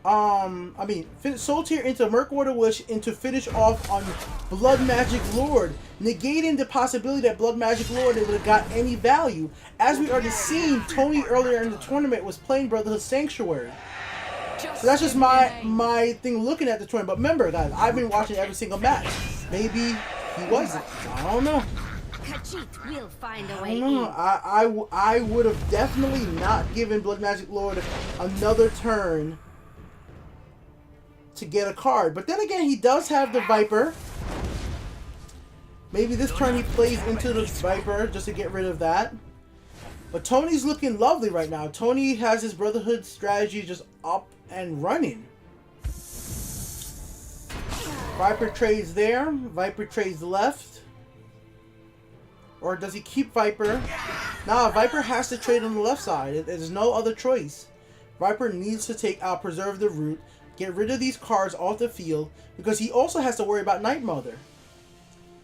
Soul Tear into Merc Order Witch into finish off on Blood Magic Lord, negating the possibility that Blood Magic Lord would have got any value. As we already seen, Tony earlier in the tournament was playing Brotherhood Sanctuary. So that's just my thing looking at the tournament. But remember, guys, I've been watching every single match. Maybe he wasn't. I don't know. Khajiit will find a I way don't know. I would have definitely not given Blood Magic Lord another turn to get a card. But then again, he does have the Viper. Maybe this turn he plays into the Viper just to get rid of that. But Tony's looking lovely right now. Tony has his Brotherhood strategy just up and running. Viper trades there. Viper trades left. Or does he keep Viper? Nah, Viper has to trade on the left side. There's no other choice. Viper needs to take out Preserve the Root. Get rid of these cards off the field, because he also has to worry about Night Mother.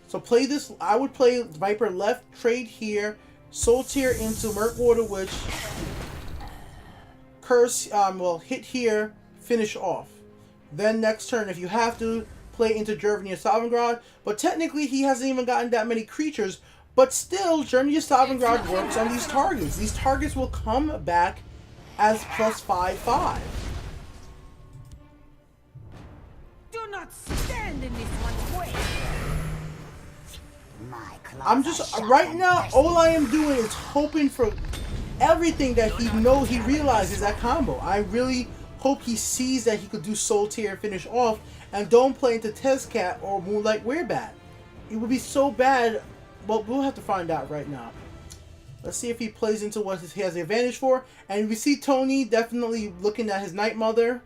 So play this. I would play Viper left, trade here, Soul Tear into Merc Order Witch, Curse, hit here, finish off. Then next turn, if you have to, play into Journey of Sovereign. But technically, he hasn't even gotten that many creatures. But still, Journey of Sovereign works on these targets. These targets will come back as plus 5/5. not stand in this one's way. I'm just right now. All I am doing is hoping for everything that he knows. He realizes that combo. I really hope he sees that he could do Soul Tear and finish off, and don't play into Test Cat or Moonlight Werebat. It would be so bad, but we'll have to find out right now. Let's see if he plays into what he has the advantage for. And we see Tony definitely looking at his Night Mother.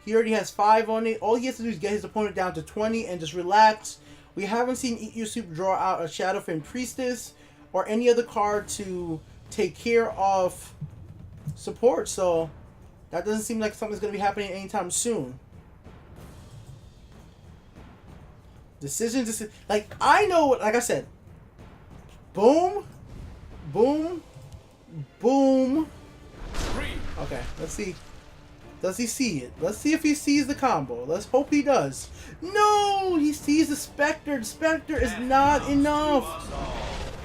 He already has 5 on it. All he has to do is get his opponent down to 20 and just relax. We haven't seen Eat Your Soup draw out a Shadowfin Priestess or any other card to take care of support, so that doesn't seem like something's going to be happening anytime soon. Decisions, like, I know, like I said, boom, boom, boom. Okay, let's see. Does he see it? Let's see if he sees the combo. Let's hope he does. No! He sees the Spectre. The Spectre is not enough.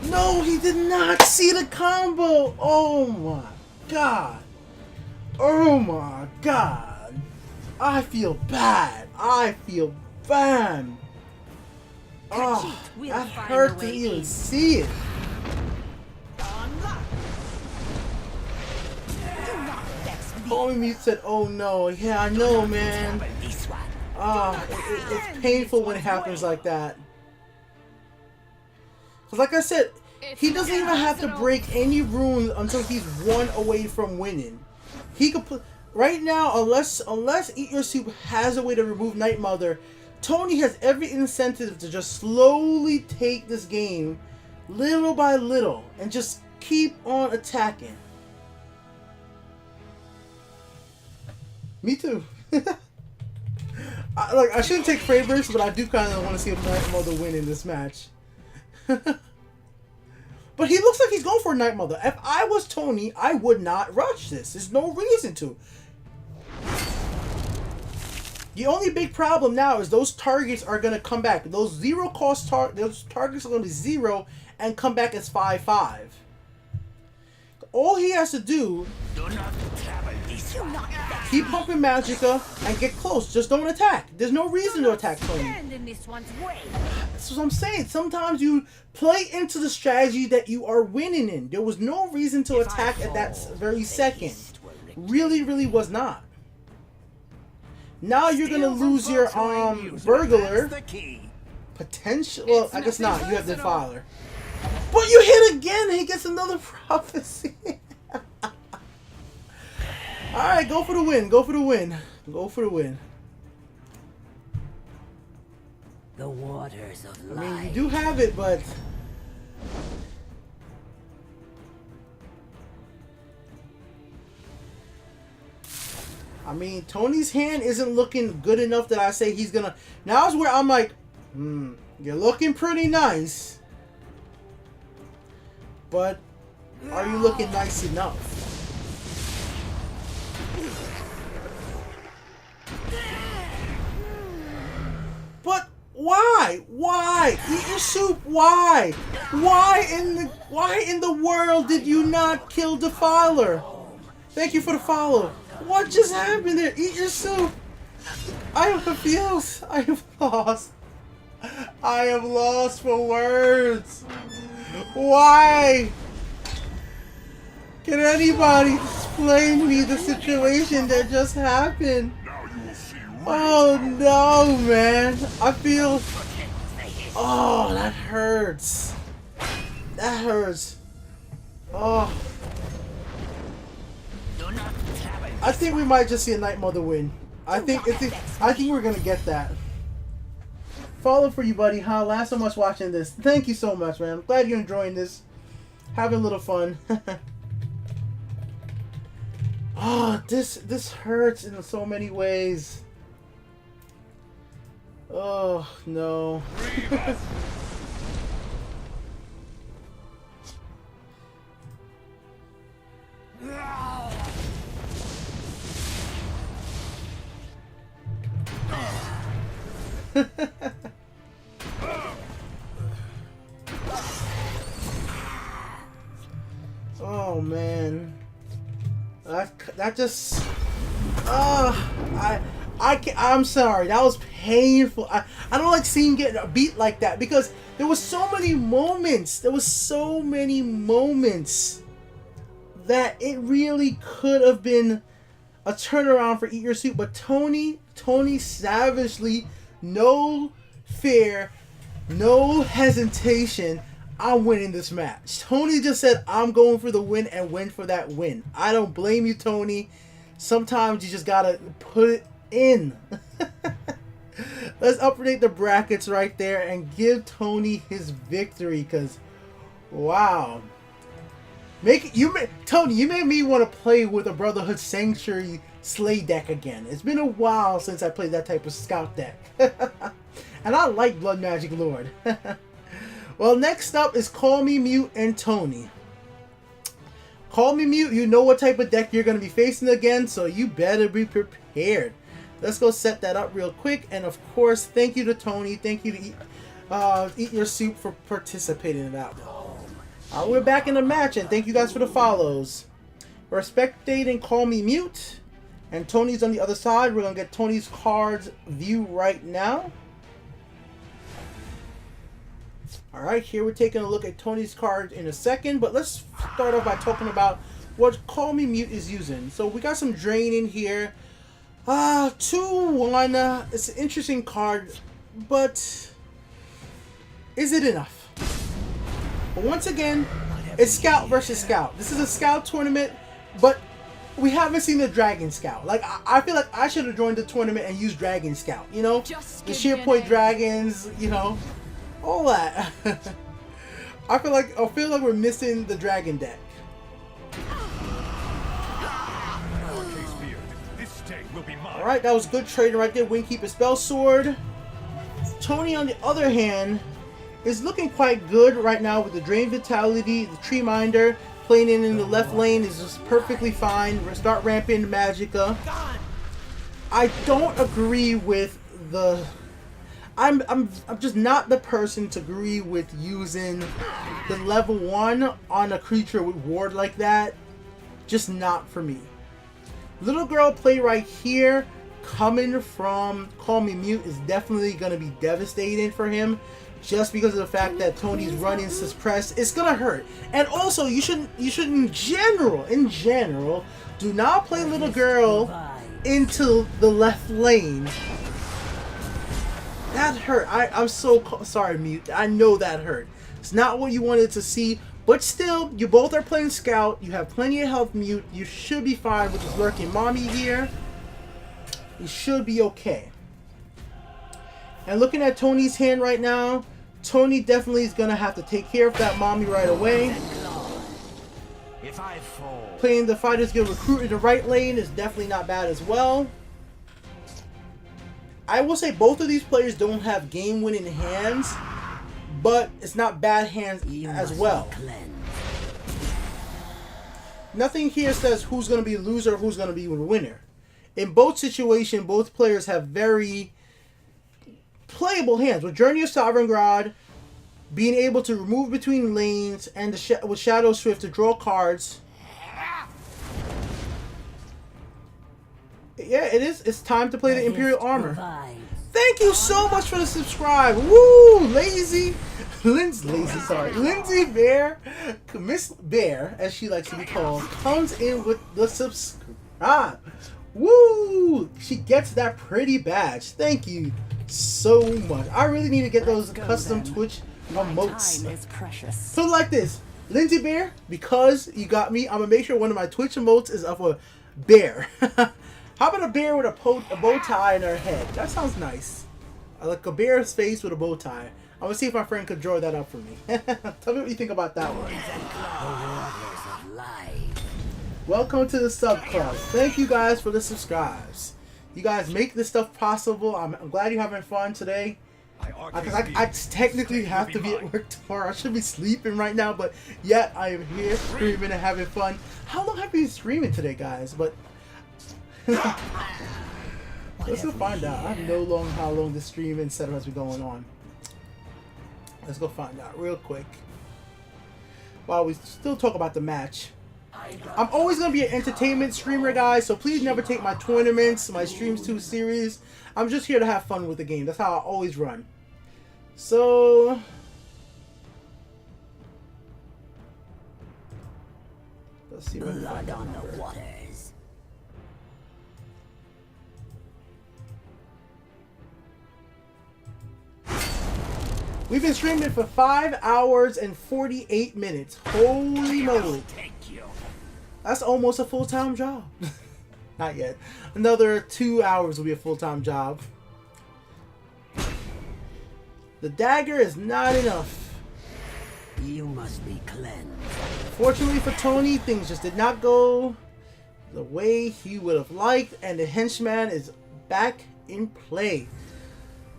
No, he did not see the combo. Oh my god. Oh my god. I feel bad. I feel bad. Oh, that hurt to even see it. Homie Mute said, "Oh no, yeah, I know, man. It's painful when it happens like that. Cause like I said, he doesn't even have to break any runes until he's 1 away from winning. He could put right now, unless Eat Your Soup has a way to remove Night Mother, Tony has every incentive to just slowly take this game, little by little, and just keep on attacking." Me too. I shouldn't take favorites, but I do kind of want to see if Night Mother win in this match. But he looks like he's going for Night Mother. If I was Tony, I would not rush this. There's no reason to. The only big problem now is those targets are going to come back. Those zero cost those targets are going to be 0 and come back as 5/5. All he has to do, keep pumping Magicka and get close. Just don't attack. There's no reason to attack Tony. That's what I'm saying. Sometimes you play into the strategy that you are winning in. There was no reason to attack at that very second. Really, really was not. Now you're gonna lose your burglar. Potential. Well, I guess not. You have the Defiler. But you hit again. He gets another prophecy. Alright, go for the win. Go for the win. Go for the win. The waters of life. I mean, you do have it, but I mean, Tony's hand isn't looking good enough that I say he's gonna. Now is where I'm like, you're looking pretty nice, but are you looking nice enough? But why? Why? Eat Your Soup. Why? Why in the world did you not kill Defiler? Thank you for the follow. What just happened there? Eat Your Soup. I am confused. I am lost. I am lost for words. Why? Can anybody explain me the situation that just happened? Oh no, man. I feel... Oh, that hurts. That hurts. Oh. I think we might just see a Night Mother win. I think we're gonna get that. Follow for you, buddy. How last so much watching this. Thank you so much, man. I'm glad you're enjoying this. Having a little fun. Oh, this hurts in so many ways. Oh no. Oh man, that just I'm sorry, that was painful. I don't like seeing getting beat like that because there was so many moments. There was so many moments that it really could have been a turnaround for Eat Your Soup, but Tony savagely, no fear, no hesitation, I'm winning this match. Tony just said, I'm going for the win and win for that win. I don't blame you, Tony. Sometimes you just gotta put it in. Let's update the brackets right there and give Tony his victory, because wow. Tony, you made me want to play with a Brotherhood Sanctuary Slay deck again. It's been a while since I played that type of scout deck. And I like Blood Magic Lord. Well, next up is Call Me Mute and Tony. Call Me Mute, you know what type of deck you're going to be facing again, so you better be prepared. Let's go set that up real quick. And of course, thank you to Tony. Thank you to Eat Your Soup for participating in that one. We're back in the match, and thank you guys for the follows. We're spectating Call Me Mute, and Tony's on the other side. We're going to get Tony's cards view right now. Alright, here we're taking a look at Tony's cards in a second, but let's start off by talking about what Call Me Mute is using. So we got some Drain in here. 2-1. It's an interesting card, but is it enough? But once again, it's Scout versus Scout. This is a Scout tournament, but we haven't seen the Dragon Scout. Like, I feel like I should have joined the tournament and used Dragon Scout, you know? The Sheer Point Dragons, you know? All that. I feel like we're missing the Dragon deck. Alright, that was good trading right there. Windkeeper Spell Sword. Tony, on the other hand, is looking quite good right now with the Drain Vitality, the Tree Minder. Playing in the left lane is just perfectly fine. Start ramping Magicka. I don't agree with the... I'm just not the person to agree with using the level 1 on a creature with ward like that. Just not for me. Little girl play right here, coming from Call Me Mute, is definitely going to be devastating for him. Just because of the fact that Tony's running suppress, it's going to hurt. And also, you should in general, do not play little girl into the left lane. That hurt. I'm so sorry, Mute. I know that hurt. It's not what you wanted to see, but still, you both are playing Scout. You have plenty of health, Mute. You should be fine with this lurking mommy here. You should be okay. And looking at Tony's hand right now, Tony definitely is going to have to take care of that mommy right away. If I fall. Playing the Fighters Guild Recruit in the right lane is definitely not bad as well. I will say both of these players don't have game-winning hands, but it's not bad hands as well. Nothing here says who's going to be a loser or who's going to be a winner. In both situations, both players have very playable hands. With Journey of Sovereign God, being able to remove between lanes, and with Shadow Swift to draw cards. Yeah, it is. It's time to play the Imperial Armor. Thank you so much for the subscribe. Woo! Lindsay Bear, Miss Bear, as she likes to be called, comes in with the subscribe. Woo! She gets that pretty badge. Thank you so much. I really need to get those custom Twitch emotes. My time is precious. Put it like this, Lindsay Bear, because you got me, I'm gonna make sure one of my Twitch emotes is of a bear. How about a bear with a bow tie in her head? That sounds nice. I like a bear's face with a bow tie. I'm gonna see if my friend could draw that up for me. Tell me what you think about that one. Welcome to the sub club. Thank you guys for the subscribes. You guys make this stuff possible. I'm glad you're having fun today. Because I technically have to be at work tomorrow. I should be sleeping right now, but yet I am here streaming and having fun. How long have you been streaming today, guys? But let's go find out. I don't know how long this stream and setup has been going on. Let's go find out real quick. While we still talk about the match. I'm always going to be an entertainment streamer, guys, so please never take my tournaments, my streams too serious. I'm just here to have fun with the game. That's how I always run. So let's see. Blood on the waters. We've been streaming for 5 hours and 48 minutes. Holy moly. That's almost a full-time job. Not yet. Another 2 hours will be a full-time job. The dagger is not enough. You must be cleansed. Fortunately for Tony, things just did not go the way he would have liked, and the henchman is back in play.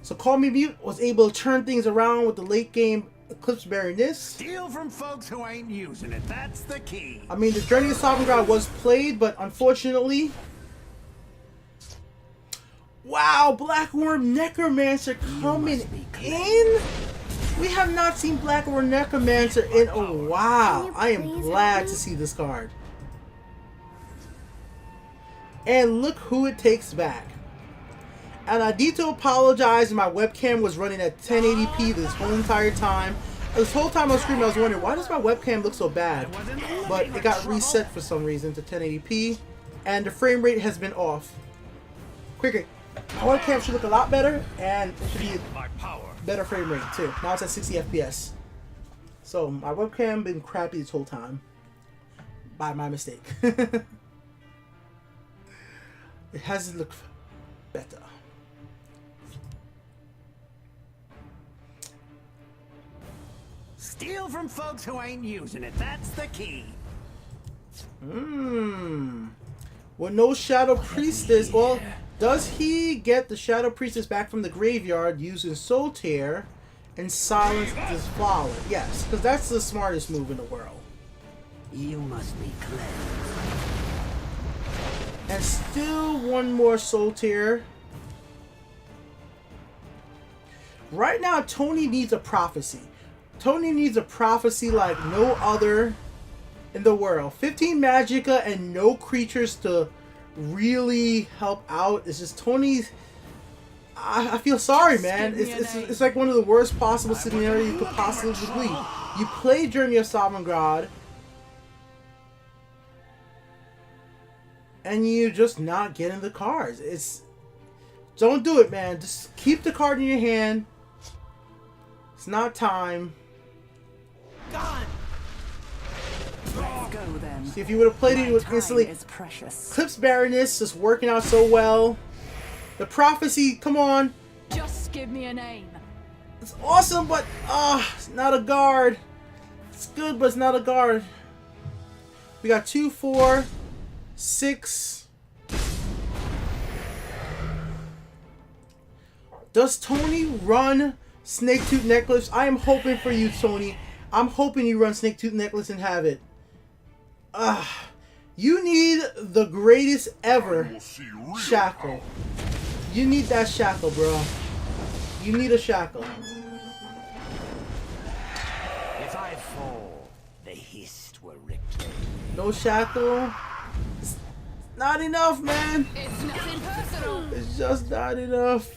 So Call Me Mute was able to turn things around with the late game Eclipse bearing this. Steal from folks who ain't using it. That's the key. I mean, the Journey to Sovereign was played, but unfortunately... Wow, Blackworm Necromancer coming in? We have not seen Blackworm Necromancer in a while. I am glad to see this card. And look who it takes back. And I need to apologize, my webcam was running at 1080p this whole entire time. This whole time on screen I was wondering, why does my webcam look so bad? But it got reset for some reason to 1080p. And the frame rate has been off. Quick, my webcam should look a lot better, and it should be a better frame rate too. Now it's at 60 FPS. So my webcam been crappy this whole time. By my mistake. It hasn't looked better. Steal from folks who ain't using it. That's the key. With no Shadow Priestess, well, does he get the Shadow Priestess back from the graveyard using Soul Tear and silence this flower? Yes, because that's the smartest move in the world. You must be cleansed. And still one more Soul Tear. Right now, Tony needs a prophecy. Tony needs a prophecy like no other in the world. 15 Magicka and no creatures to really help out. It's just Tony's... I feel sorry, man. It's like one of the worst possible scenarios you could possibly be. You play Journey of Sovereign God, and you're just not getting the cards. Don't do it, man. Just keep the card in your hand. It's not time. Let's go then. See, if you would have played it, it would instantly... Is precious. Eclipse Baroness just working out so well. The prophecy, come on. Just give me a name. It's awesome, but it's not a guard. It's good, but it's not a guard. We got 2, 4, 6. Does Tony run Snake Tooth Necklace? I am hoping for you, Tony. I'm hoping you run Snake Tooth Necklace and have it. You need the greatest ever shackle. You need that shackle, bro. You need a shackle. If I fall, the hist will reclaim. No shackle. It's not enough, man. It's nothing personal. It's just not enough.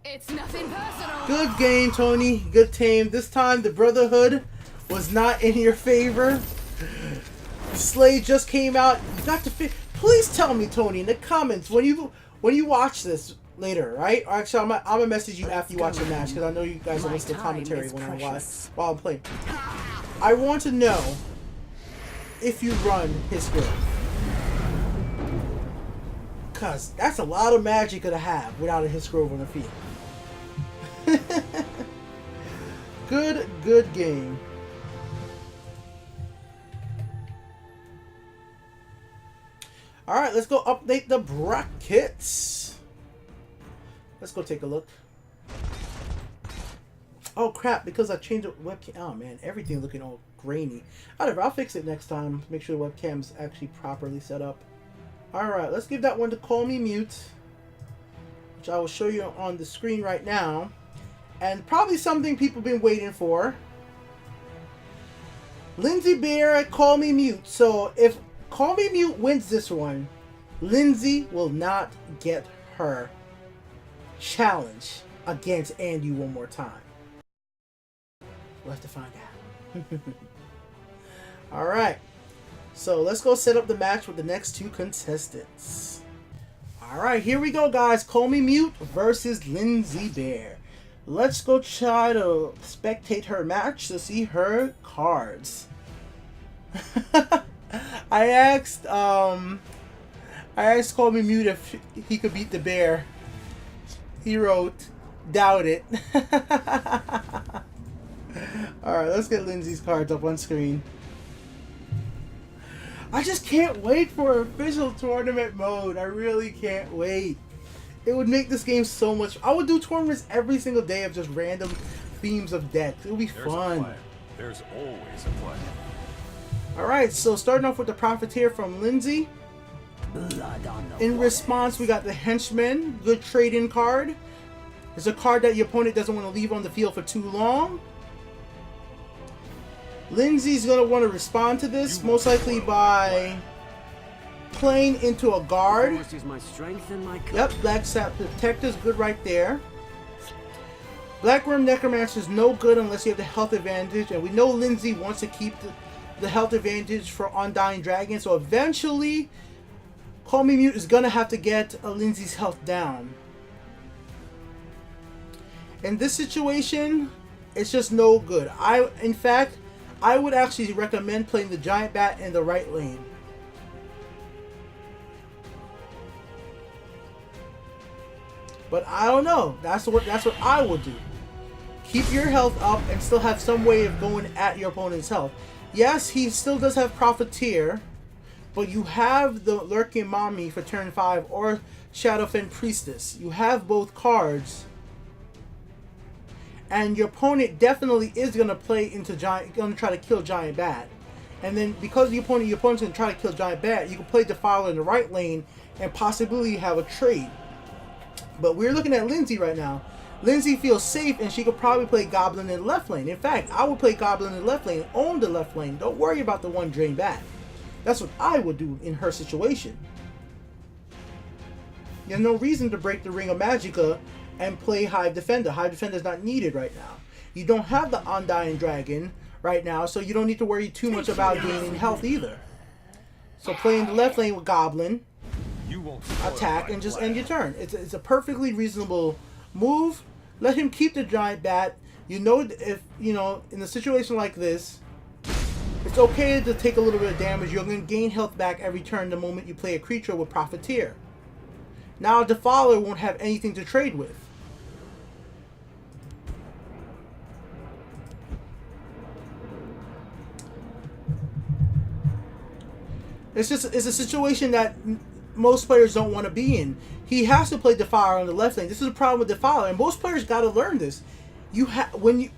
It's nothing personal. Good game, Tony. Good team. This time the Brotherhood was not in your favor. Slade just came out. You got to please tell me, Tony, in the comments when you watch this later, right? Or actually, I'm gonna message you after you watch the match because I know you guys are listening to commentary when I watch while I'm playing. I want to know if you run his skill, cause that's a lot of magic to have without a his grove on the field. Good game. Alright, let's go update the brackets. Let's go take a look. Oh crap, because I changed the webcam. Oh man, everything looking all grainy. Whatever, I'll fix it next time. Make sure the webcam's actually properly set up. Alright, let's give that one to Call Me Mute, which I will show you on the screen right now. And probably something people have been waiting for. Lindsay Bear at Call Me Mute. So if Call Me Mute wins this one, Lindsay will not get her challenge against Andy one more time. We'll have to find out. Alright. So let's go set up the match with the next two contestants. Alright, here we go, guys. Call Me Mute versus Lindsay Bear. Let's go try to spectate her match to see her cards. I I asked Call Me Mute if he could beat the bear. He wrote, doubt it. Alright, let's get Lindsay's cards up on screen. I just can't wait for official tournament mode. I really can't wait. It would make this game so much. I would do tournaments every single day of just random themes of decks. It would be fun. There's always a plan. Alright, so starting off with the Profiteer from Lindsay. Blood on the In response, we got the Henchman. Good trade-in card. It's a card that your opponent doesn't want to leave on the field for too long. Lindsay's going to want to respond to this, most likely by playing into a guard. force is my strength and my Yep, Black Sap Protector's good right there. Blackworm Necromancer is no good unless you have the health advantage, and we know Lindsay wants to keep the health advantage for Undying Dragon, so eventually Call Me Mute is going to have to get Lindsay's health down. In this situation, it's just no good. In fact, I would actually recommend playing the Giant Bat in the right lane. But I don't know. That's what I would do. Keep your health up and still have some way of going at your opponent's health. Yes, he still does have Profiteer, but you have the Lurking Mommy for turn 5 or Shadowfen Priestess. You have both cards. And your opponent definitely is going to play into Giant, going to try to kill Giant Bat. And then because your opponent's going to try to kill Giant Bat, you can play Defiler in the right lane and possibly have a trade. But we're looking at Lindsay right now. Lindsay feels safe and she could probably play Goblin in the left lane. In fact, I would play Goblin in the left lane, own the left lane. Don't worry about the one drain Bat. That's what I would do in her situation. There's no reason to break the Ring of Magicka and play Hive Defender. Hive Defender is not needed right now. You don't have the Undying Dragon right now, so you don't need to worry too much about gaining health either. So play in the left lane with Goblin, attack, and just end your turn. It's a perfectly reasonable move. Let him keep the Giant Bat. You know, if you know, in a situation like this, it's okay to take a little bit of damage. You're going to gain health back every turn the moment you play a creature with Profiteer. Now Defiler won't have anything to trade with. It's a situation that most players don't want to be in. He has to play Defiler on the left lane. This is a problem with Defiler, and most players got to learn this. You're going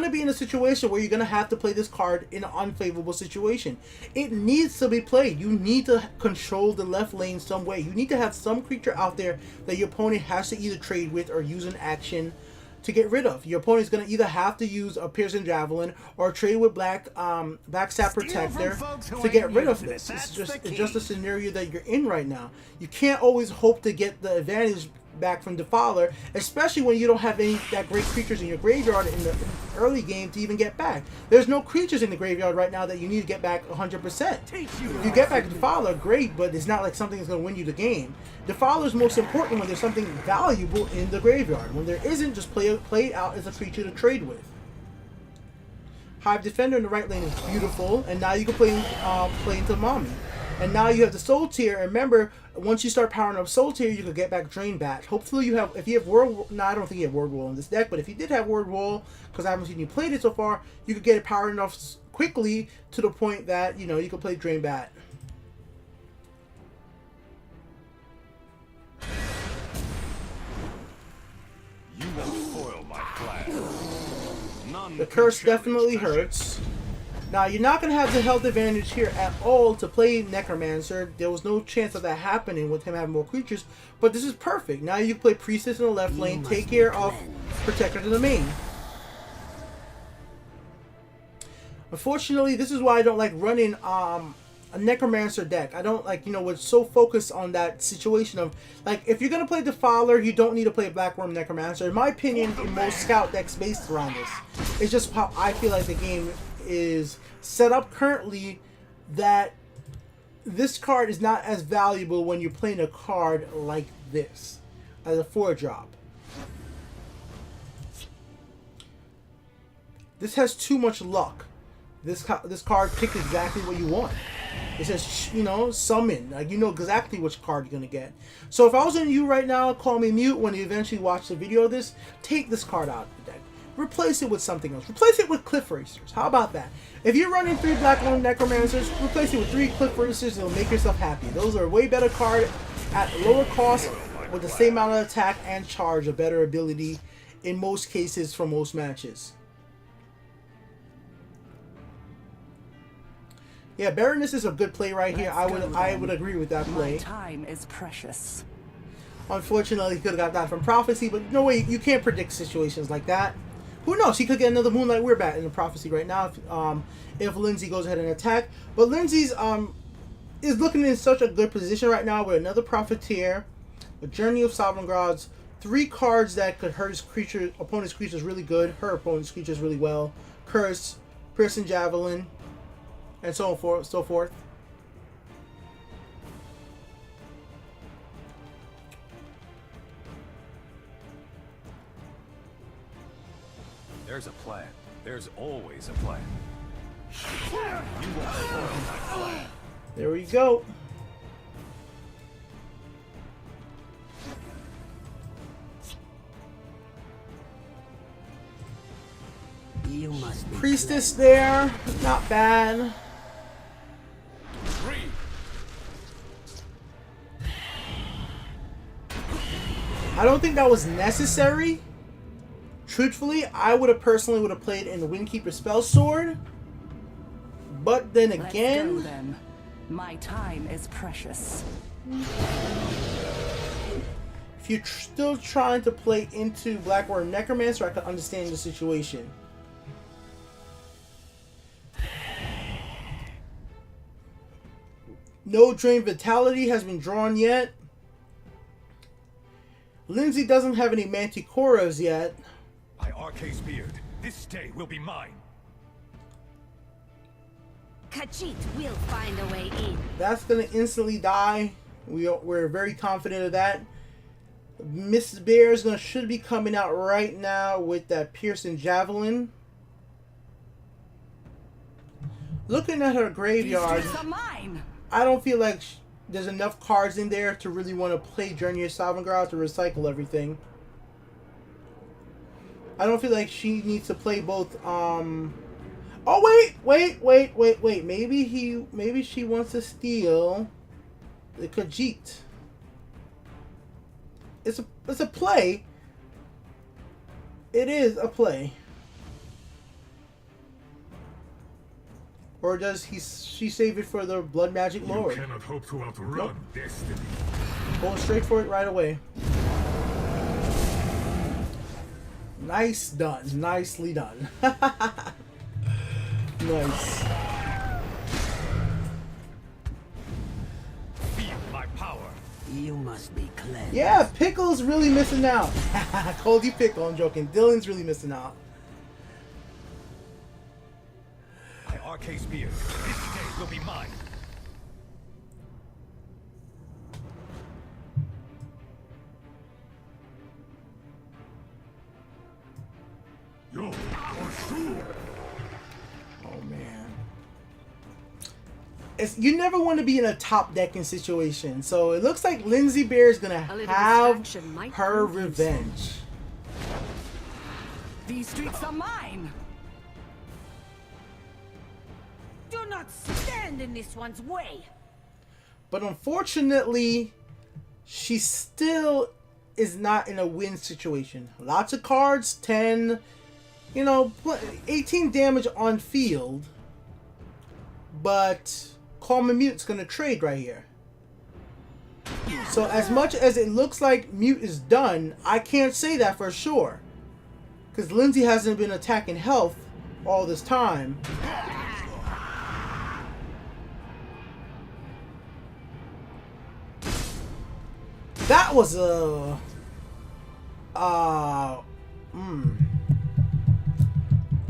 to be in a situation where you're going to have to play this card in an unfavorable situation. It needs to be played. You need to control the left lane some way. You need to have some creature out there that your opponent has to either trade with or use an action to get rid of. Your opponent's going to either have to use a Piercing Javelin or trade with Black Sap Protector to get rid of this. It's just a scenario that you're in right now. You can't always hope to get the advantage back from Defiler, especially when you don't have any that great creatures in your graveyard in the early game to even get back. There's no creatures in the graveyard right now that you need to get back 100%. If you get back Defiler, great, but it's not like something that's going to win you the game. Defiler is most important when there's something valuable in the graveyard. When there isn't, just play it out as a creature to trade with. Hive Defender in the right lane is beautiful, and now you can play into Mommy. And now you have the Soul Tier, and remember, once you start powering up Soul Tier, you can get back Drain Bat. Hopefully you have, if you have Word, no, I don't think you have Word Wall in this deck, but if you did have Word Wall, because I haven't seen you played it so far, you could get it powered enough quickly to the point that, you know, you can play Drain Bat. You won't foil my plan. None The can curse challenge definitely the hurts. Now, you're not going to have the health advantage here at all to play Necromancer. There was no chance of that happening with him having more creatures, but this is perfect. Now you can play Priestess in the left lane, take care of Protector in the main. Unfortunately, this is why I don't like running a Necromancer deck. I don't like, you know, we're so focused on that situation of, like, if you're going to play Defiler, you don't need to play a Blackworm Necromancer. In my opinion, in most Scout decks based around this. It's just how I feel like the game is set up currently, that this card is not as valuable when you're playing a card like this as a 4-drop. This has too much luck. This card picked exactly what you want. It says, you know, summon. Like, you know exactly which card you're gonna get. So if I was in you right now, call me mute when you eventually watch the video of this, take this card out of the deck. Replace it with something else. Replace it with Cliff Racers. How about that? If you're running 3 Black Lord Necromancers, replace it with 3 Cliff Racers. It'll make yourself happy. Those are a way better card at lower cost with the same amount of attack and charge, a better ability in most cases for most matches. Yeah, Baroness is a good play right here. I would agree with that play. My time is precious. Unfortunately, he could have got that from Prophecy, but no way, you can't predict situations like that. Who knows? He could get another Moonlight Weirbat in the Prophecy right now if Lindsay goes ahead and attack. But Lindsay's is looking in such a good position right now with another Profiteer, a Journey of Sovereign Gods, 3 cards that could hurt his opponent's creatures really good, her opponent's creatures really well, Curse, Piercing Javelin, and so forth. There's a plan. There's always a plan. You won't foil my plan. There we go. You must be Priestess there, not bad. 3. I don't think that was necessary. Truthfully, I would have personally played in the Windkeeper Spell Sword. But then Let's again, go then. My time is precious. if you're still trying to play into Blackwater Necromancer, I can understand the situation. No Drain Vitality has been drawn yet. Lindsay doesn't have any Manticoras yet. By Arcade's beard, this day will be mine. Khajiit will find a way in. That's gonna instantly die. We're very confident of that. Mrs. Bear is should be coming out right now with that Piercing Javelin. Looking at her graveyard, These streets are mine. I don't feel like there's enough cards in there to really want to play Journey of Sovereign God to recycle everything. I don't feel like she needs to play both. Oh wait. Maybe she wants to steal the Khajiit. It's a play. It is a play. Or does she save it for the Blood Magic Lord? You cannot hope to outrun destiny. Going straight for it right away. Nice done. Nicely done. Nice. Feel my power. You must be cleansed. Yeah, Pickle's really missing out. Called you Pickle, I'm joking. Dylan's really missing out. By Arcade's beard, this day will be mine. Yo, for sure. Oh man. You never want to be in a top decking situation. So it looks like Lindsay Bear is gonna A little have distraction might her prove revenge. These streets are mine. Do not stand in this one's way. But unfortunately, she still is not in a win situation. Lots of cards, 10, 18 damage on field. But Calm and Mute's going to trade right here. So as much as it looks like Mute is done, I can't say that for sure. Because Lindsay hasn't been attacking health all this time. That was a...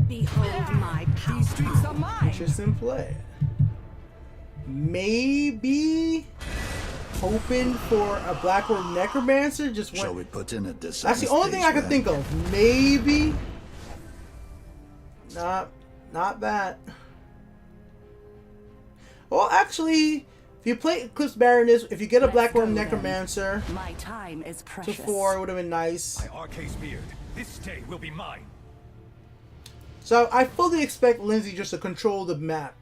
Behold my power. These streets are mine. Interesting play. Maybe hoping for a Blackwood Necromancer just went... Shall we put in a That's the only thing I can think of. Maybe. Not that. Well, actually, if you play Eclipse Baroness, if you get a Let's Black Worm go then. Necromancer My time is to precious. 4, it would have been nice. By Arcade's beard, this day will be mine. So I fully expect Lindsay just to control the map.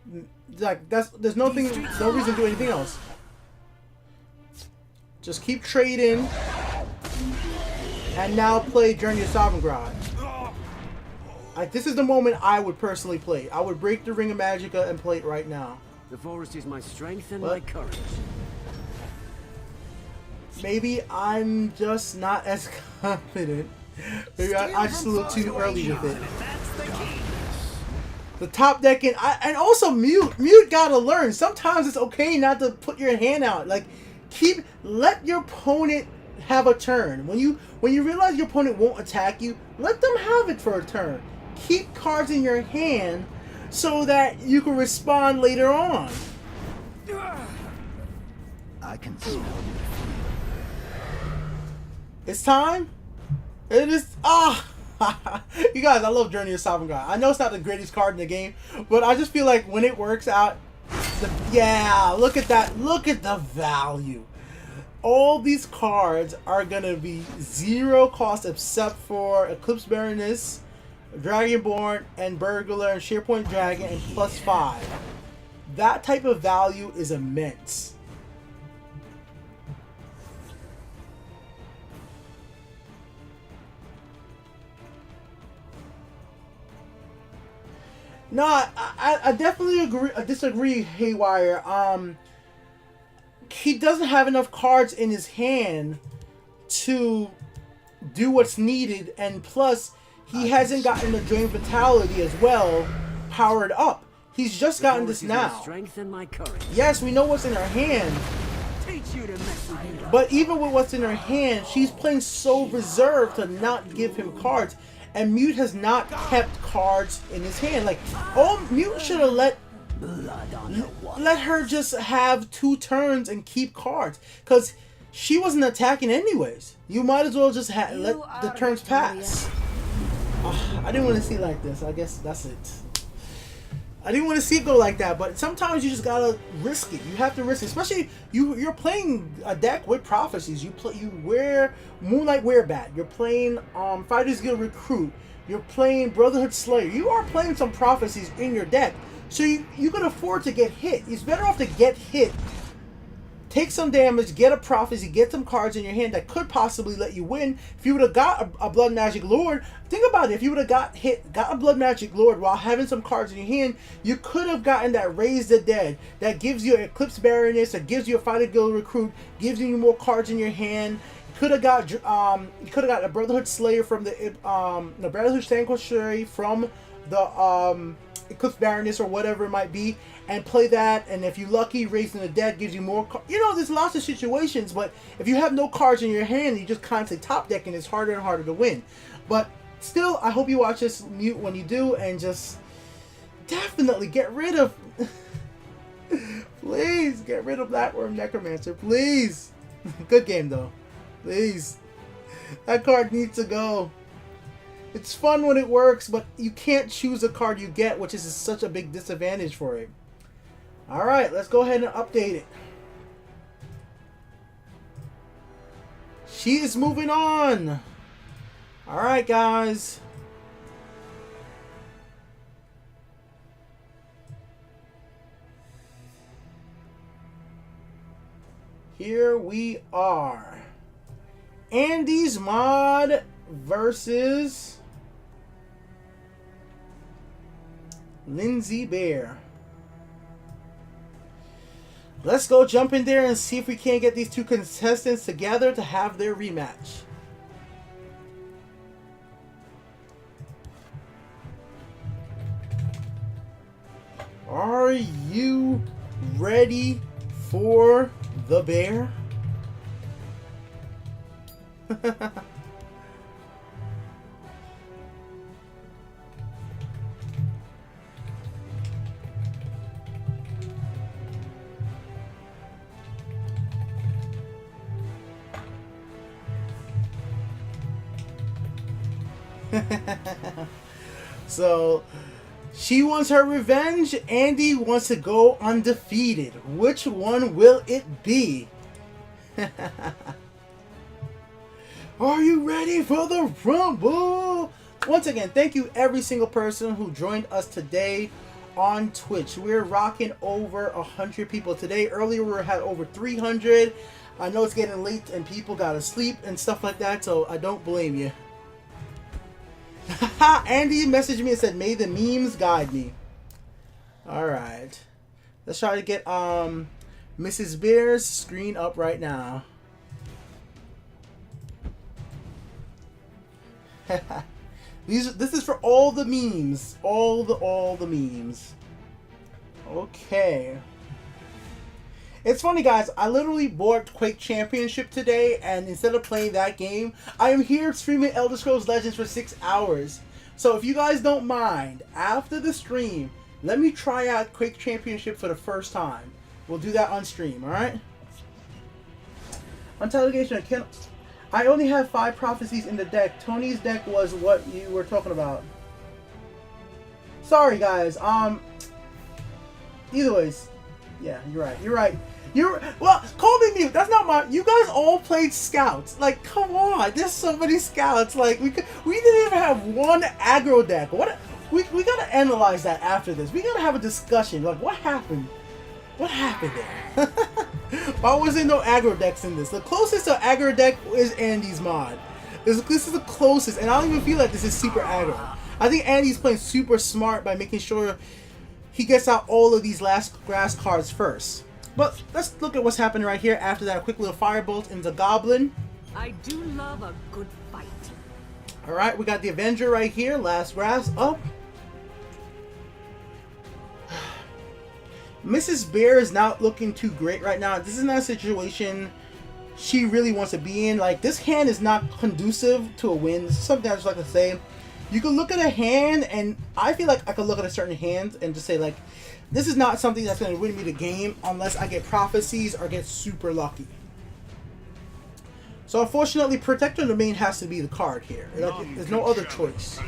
Like there's no reason to do anything else. Just keep trading, and now play Journey of Sovngarde. Like, this is the moment I would personally play. I would break the Ring of Magica and play it right now. The forest is my strength and What? my courage. Maybe I'm just not as confident. Maybe I just a little too early with it. The top deck and also mute gotta learn. Sometimes it's okay not to put your hand out. Like, let your opponent have a turn. When you realize your opponent won't attack you, let them have it for a turn. Keep cards in your hand so that you can respond later on. I can smell It's time. It is. You guys, I love Journey of Sovngarde. I know it's not the greatest card in the game, but I just feel like when it works out, yeah, look at that. Look at the value. All these cards are gonna be 0 cost except for Eclipse Baroness, Dragonborn, and Burglar, and Sharepoint Dragon, and +5. That type of value is immense. No, I definitely disagree, Haywire. He doesn't have enough cards in his hand to do what's needed, and plus, he hasn't gotten the Drain Vitality as well powered up. He's just gotten this now. Strength and my courage. Yes, we know what's in her hand, Teach you to mess with me. but even with what's in her hand, she's playing so reserved to not give him cards. And Mute has not kept cards in his hand. Like, Mute should have let her just have 2 turns and keep cards, because she wasn't attacking anyways. You might as well just let the turns pass. I didn't want to see it like this. I guess that's it. I didn't want to see it go like that, but sometimes you just gotta risk it. You have to risk it, especially you're playing a deck with prophecies. You wear Moonlight Werebat. You're playing Fighters Guild Recruit. You're playing Brotherhood Slayer. You are playing some prophecies in your deck, so you can afford to get hit. It's better off to get hit, take some damage, get a prophecy, get some cards in your hand that could possibly let you win. If you would have got a Blood Magic Lord, think about it. If you would have got a Blood Magic Lord while having some cards in your hand, you could have gotten that Raise the Dead that gives you Eclipse Baroness, that gives you a Fighter Guild Recruit, gives you more cards in your hand. You could have got a Brotherhood Slayer from the Brotherhood Sanctuary from the Eclipse Baroness or whatever it might be, and play that. And if you're lucky, Raising the Dead gives you more. There's lots of situations, but if you have no cards in your hand, you just constantly top decking, it's harder and harder to win. But still, I hope you watch this Mute when you do, and just definitely get rid of. Please get rid of Black Worm Necromancer, please. Good game though, please. That card needs to go. It's fun when it works, but you can't choose a card you get, which is such a big disadvantage for it. Alright, let's go ahead and update it. She is moving on. Alright, guys. Here we are. Andy's Mod versus Lindsay Bear. Let's go jump in there and see if we can't get these 2 contestants together to have their rematch. Are you ready for the bear? So She wants her revenge. Andy wants to go undefeated. Which one will it be? Are you ready for the Rumble? Once again, thank you every single person who joined us today on Twitch. We're rocking over 100 people today. Earlier we had over 300. I know it's getting late and people gotta sleep and stuff like that, so I don't blame you. Andy messaged me and said, "May the memes guide me." Alright. Let's try to get Mrs. Bear's screen up right now. This is for all the memes. All the memes. Okay. It's funny, guys. I literally bought Quake Championship today, and instead of playing that game, I am here streaming Elder Scrolls Legends for 6 hours. So if you guys don't mind, after the stream, let me try out Quake Championship for the first time. We'll do that on stream, alright? On television, I only have 5 prophecies in the deck. Tony's deck was what you were talking about. Sorry, guys. Either ways. Yeah, you're right. You're right. Well, call me mute. That's not my. You guys all played scouts. Like, come on. There's so many scouts. Like, we didn't even have one aggro deck. What? We gotta analyze that after this. We gotta have a discussion. Like, what happened? What happened there? Why was there no aggro decks in this? The closest to aggro deck is Andy's mod. This is the closest, and I don't even feel like this is super aggro. I think Andy's playing super smart by making sure he gets out all of these last grass cards first. But let's look at what's happening right here after that quick little firebolt into Goblin. I do love a good fight. Alright, we got the Avenger right here. Last grass up. Mrs. Bear is not looking too great right now. This is not a situation she really wants to be in. Like, this hand is not conducive to a win. This is something I just like to say. You can look at a hand, and I feel like I could look at a certain hand and just say, like, this is not something that's going to win me the game unless I get prophecies or get super lucky. So unfortunately, Protector of the Domain has to be the card here. Like, there's no other choice.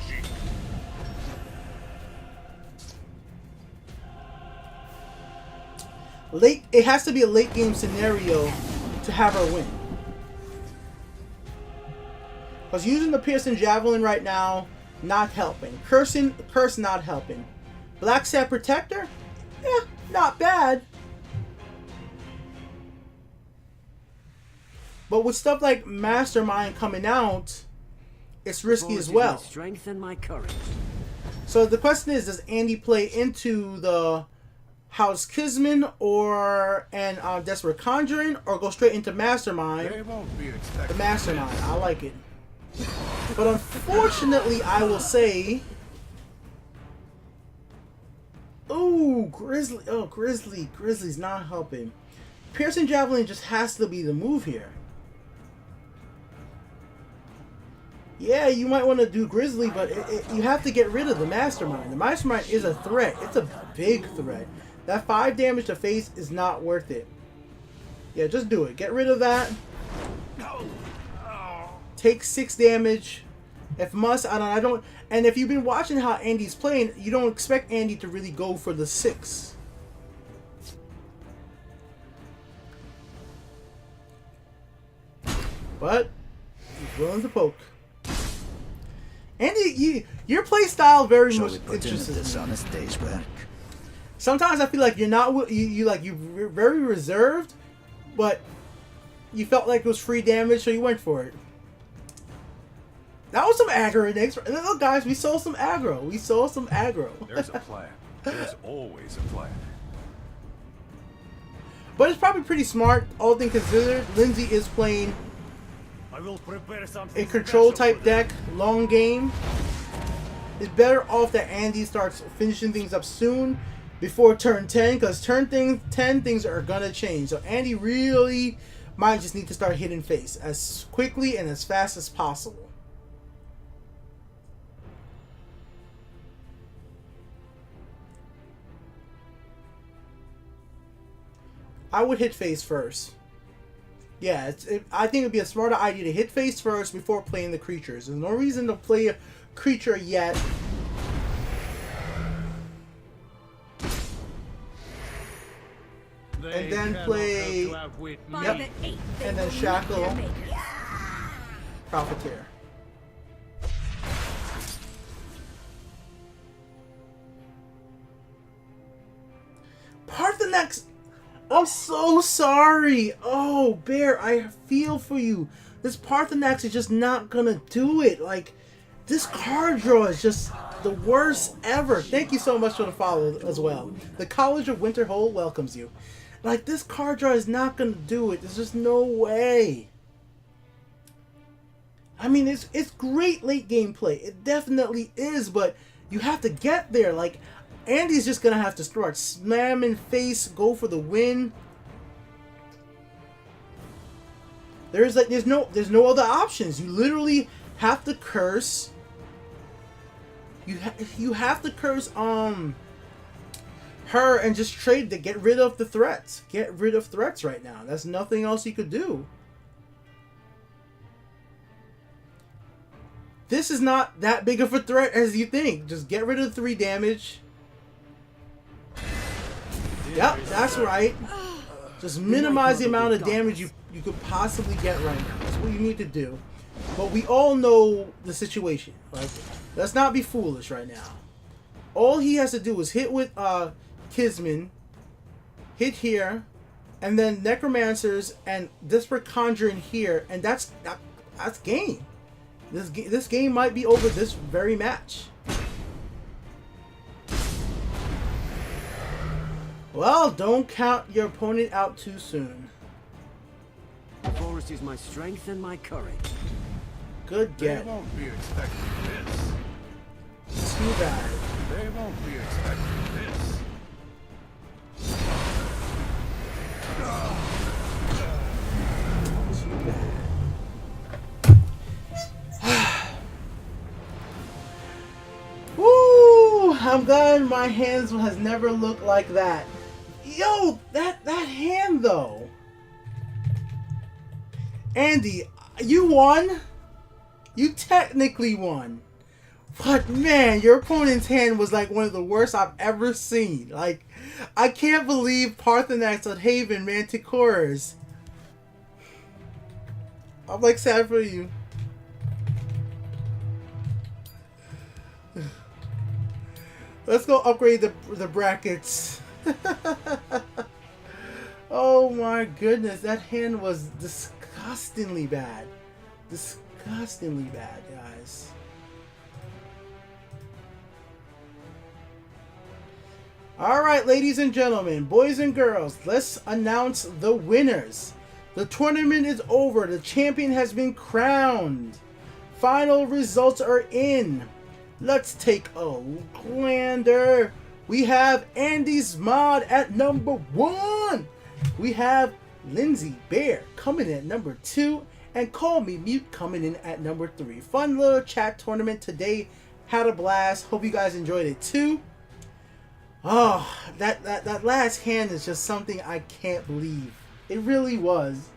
It has to be a late game scenario to have her win. Because using the Piercing Javelin right now, not helping. Curse not helping. Black Sap Protector? Yeah, not bad. But with stuff like Mastermind coming out, it's risky as well. My strength and my courage. So the question is, does Andy play into the House Kisman or Desperate Conjuring, or go straight into Mastermind? They won't be The expecting Mastermind, I like it. But unfortunately, I will say, ooh, Grizzly. Oh, Grizzly's not helping. Piercing Javelin just has to be the move here. Yeah, you might want to do Grizzly, but you have to get rid of the Mastermind. The Mastermind is a threat. It's a big threat. That 5 damage to face is not worth it. Yeah, just do it. Get rid of that. Take 6 damage. If must, I don't. And if you've been watching how Andy's playing, you don't expect Andy to really go for the 6. But he's willing to poke. Andy, your play style very much interests me. Sometimes I feel like you're not you're very reserved, but you felt like it was free damage, so you went for it. That was some aggro next. Look, guys, we saw some aggro. There's a plan. There's always a plan. But it's probably pretty smart, all things considered. Lindsay is playing I will prepare something a control special type for them. deck, long game. It's better off that Andy starts finishing things up soon before turn 10, because turn 10 things are gonna change. So Andy really might just need to start hitting face as quickly and as fast as possible. I would hit face first. Yeah, I think it would be a smarter idea to hit face first before playing the creatures. There's no reason to play a creature yet and then play, By Yep. the 8th, they and then will meet Shackle. their makers. Profiteer. Parthenax, I'm so sorry. Oh, Bear, I feel for you. This Parthenax is just not gonna do it. Like, this card draw is just the worst ever. Thank you so much for the follow as well. The College of Winterhold welcomes you. Like, this card draw is not gonna do it. There's just no way. I mean, it's great late game play. It definitely is, but you have to get there. Like, Andy's just gonna have to start slamming face, go for the win. There's no other options. You literally have to curse. You have to curse her and just trade to get rid of the threats. Get rid of threats right now. There's nothing else you could do. This is not that big of a threat as you think. Just get rid of the 3 damage. Yep, that's right. Just minimize the amount of damage you could possibly get right now. That's what you need to do. But we all know the situation. Like, let's not be foolish right now. All he has to do is hit with Kismin, hit here, and then Necromancers and Desperate Conjuring here, and that's game. This game might be over this very match. Well, don't count your opponent out too soon. The forest is my strength and my courage. Good They get. won't be expecting this. Too bad. They won't be expecting this. Too bad. Woo! I'm glad my hands has never looked like that. Yo, that hand though. Andy, you won. You technically won. But man, your opponent's hand was like one of the worst I've ever seen. Like, I can't believe Parthenax on Haven Manticores. I'm like sad for you. Let's go upgrade the brackets. Oh my goodness, that hand was disgustingly bad. Disgustingly bad, guys. Alright, ladies and gentlemen, boys and girls, let's announce the winners. The tournament is over. The champion has been crowned. Final results are in. Let's take a gander. We have Andy's Mod at number 1. We have Lindsay Bear coming in at number 2. And Call Me Mute coming in at number 3. Fun little chat tournament today. Had a blast. Hope you guys enjoyed it too. Oh, that last hand is just something I can't believe. It really was.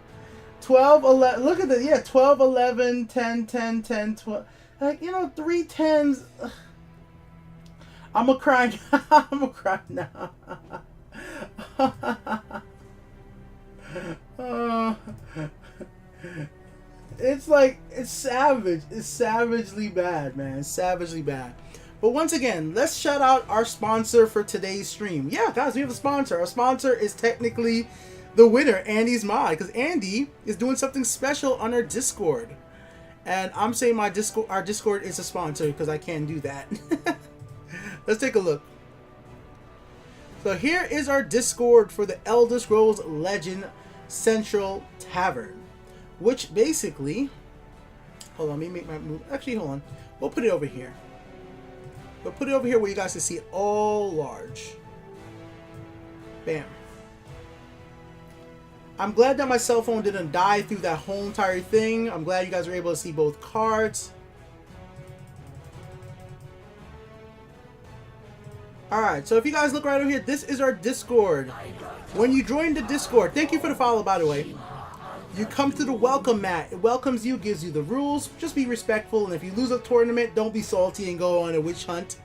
12, 11, look at the, yeah, 12, 11, 10, 10, 10, 12. Like, you know, 3 10s. I'm gonna cry. I'm gonna cry now. It's like, it's savage. It's savagely bad, man. It's savagely bad. But once again, let's shout out our sponsor for today's stream. Yeah, guys, we have a sponsor. Our sponsor is technically the winner, Andy's Mod, because Andy is doing something special on our Discord. And I'm saying our Discord is a sponsor because I can't do that. Let's take a look. So here is our Discord for the Elder Scrolls Legend Central Tavern. Which basically... Hold on, let me make my move. Actually, hold on. We'll put it over here. We'll put it over here where you guys can see it all large. Bam. I'm glad that my cell phone didn't die through that whole entire thing. I'm glad you guys were able to see both cards. Alright, so if you guys look right over here, this is our Discord. When you join the Discord, thank you for the follow, by the way. You come to the welcome mat. It welcomes you, gives you the rules. Just be respectful, and if you lose a tournament, don't be salty and go on a witch hunt.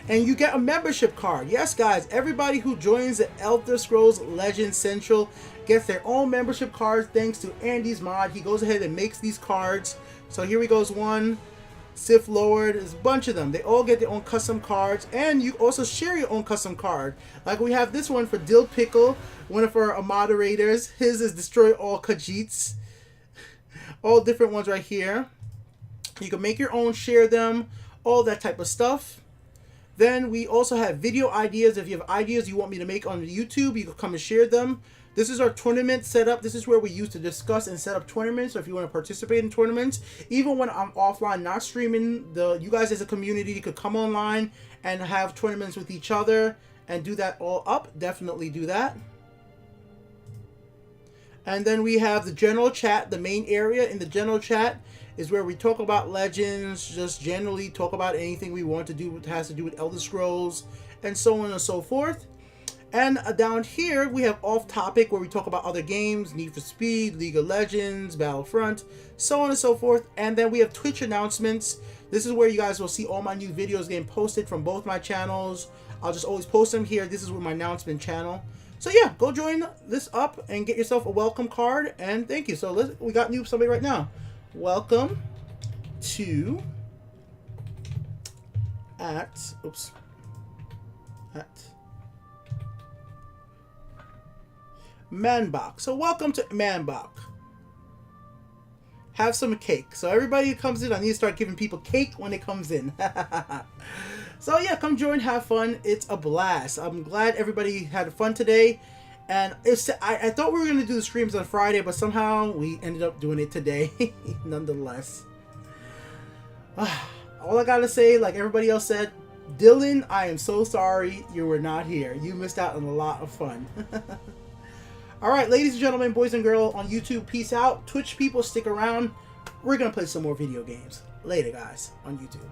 And you get a membership card. Yes, guys, everybody who joins the Elder Scrolls Legends Central gets their own membership cards thanks to Andy's mod. He goes ahead and makes these cards. So here we goes one. Sith Lord, there's a bunch of them. They all get their own custom cards, and you also share your own custom card. Like we have this one for Dill Pickle, one of our moderators. His is Destroy All Khajiits. All different ones right here. You can make your own, share them, all that type of stuff. Then we also have video ideas. If you have ideas you want me to make on YouTube, you can come and share them. This is our tournament setup. This is where we use to discuss and set up tournaments. So if you want to participate in tournaments, even when I'm offline, not streaming, you guys as a community could come online and have tournaments with each other and do that all up. Definitely do that. And then we have the general chat, the main area. In the general chat is where we talk about Legends, just generally talk about anything we want to do that has to do with Elder Scrolls, and so on and so forth. And down here, we have off topic where we talk about other games, Need for Speed, League of Legends, Battlefront, so on and so forth. And then we have Twitch announcements. This is where you guys will see all my new videos getting posted from both my channels. I'll just always post them here. This is with my announcement channel. So yeah, go join this up and get yourself a welcome card. And thank you. So we got new somebody right now. Welcome to Manbach. So welcome to Manbach. Have some cake. So everybody who comes in, I need to start giving people cake when it comes in. So yeah, come join, have fun. It's a blast. I'm glad everybody had fun today. And I thought we were going to do the streams on Friday, but somehow we ended up doing it today. Nonetheless. All I gotta say, like everybody else said, Dylan, I am so sorry you were not here. You missed out on a lot of fun. Alright, ladies and gentlemen, boys and girls on YouTube, peace out. Twitch people, stick around. We're going to play some more video games. Later, guys, on YouTube.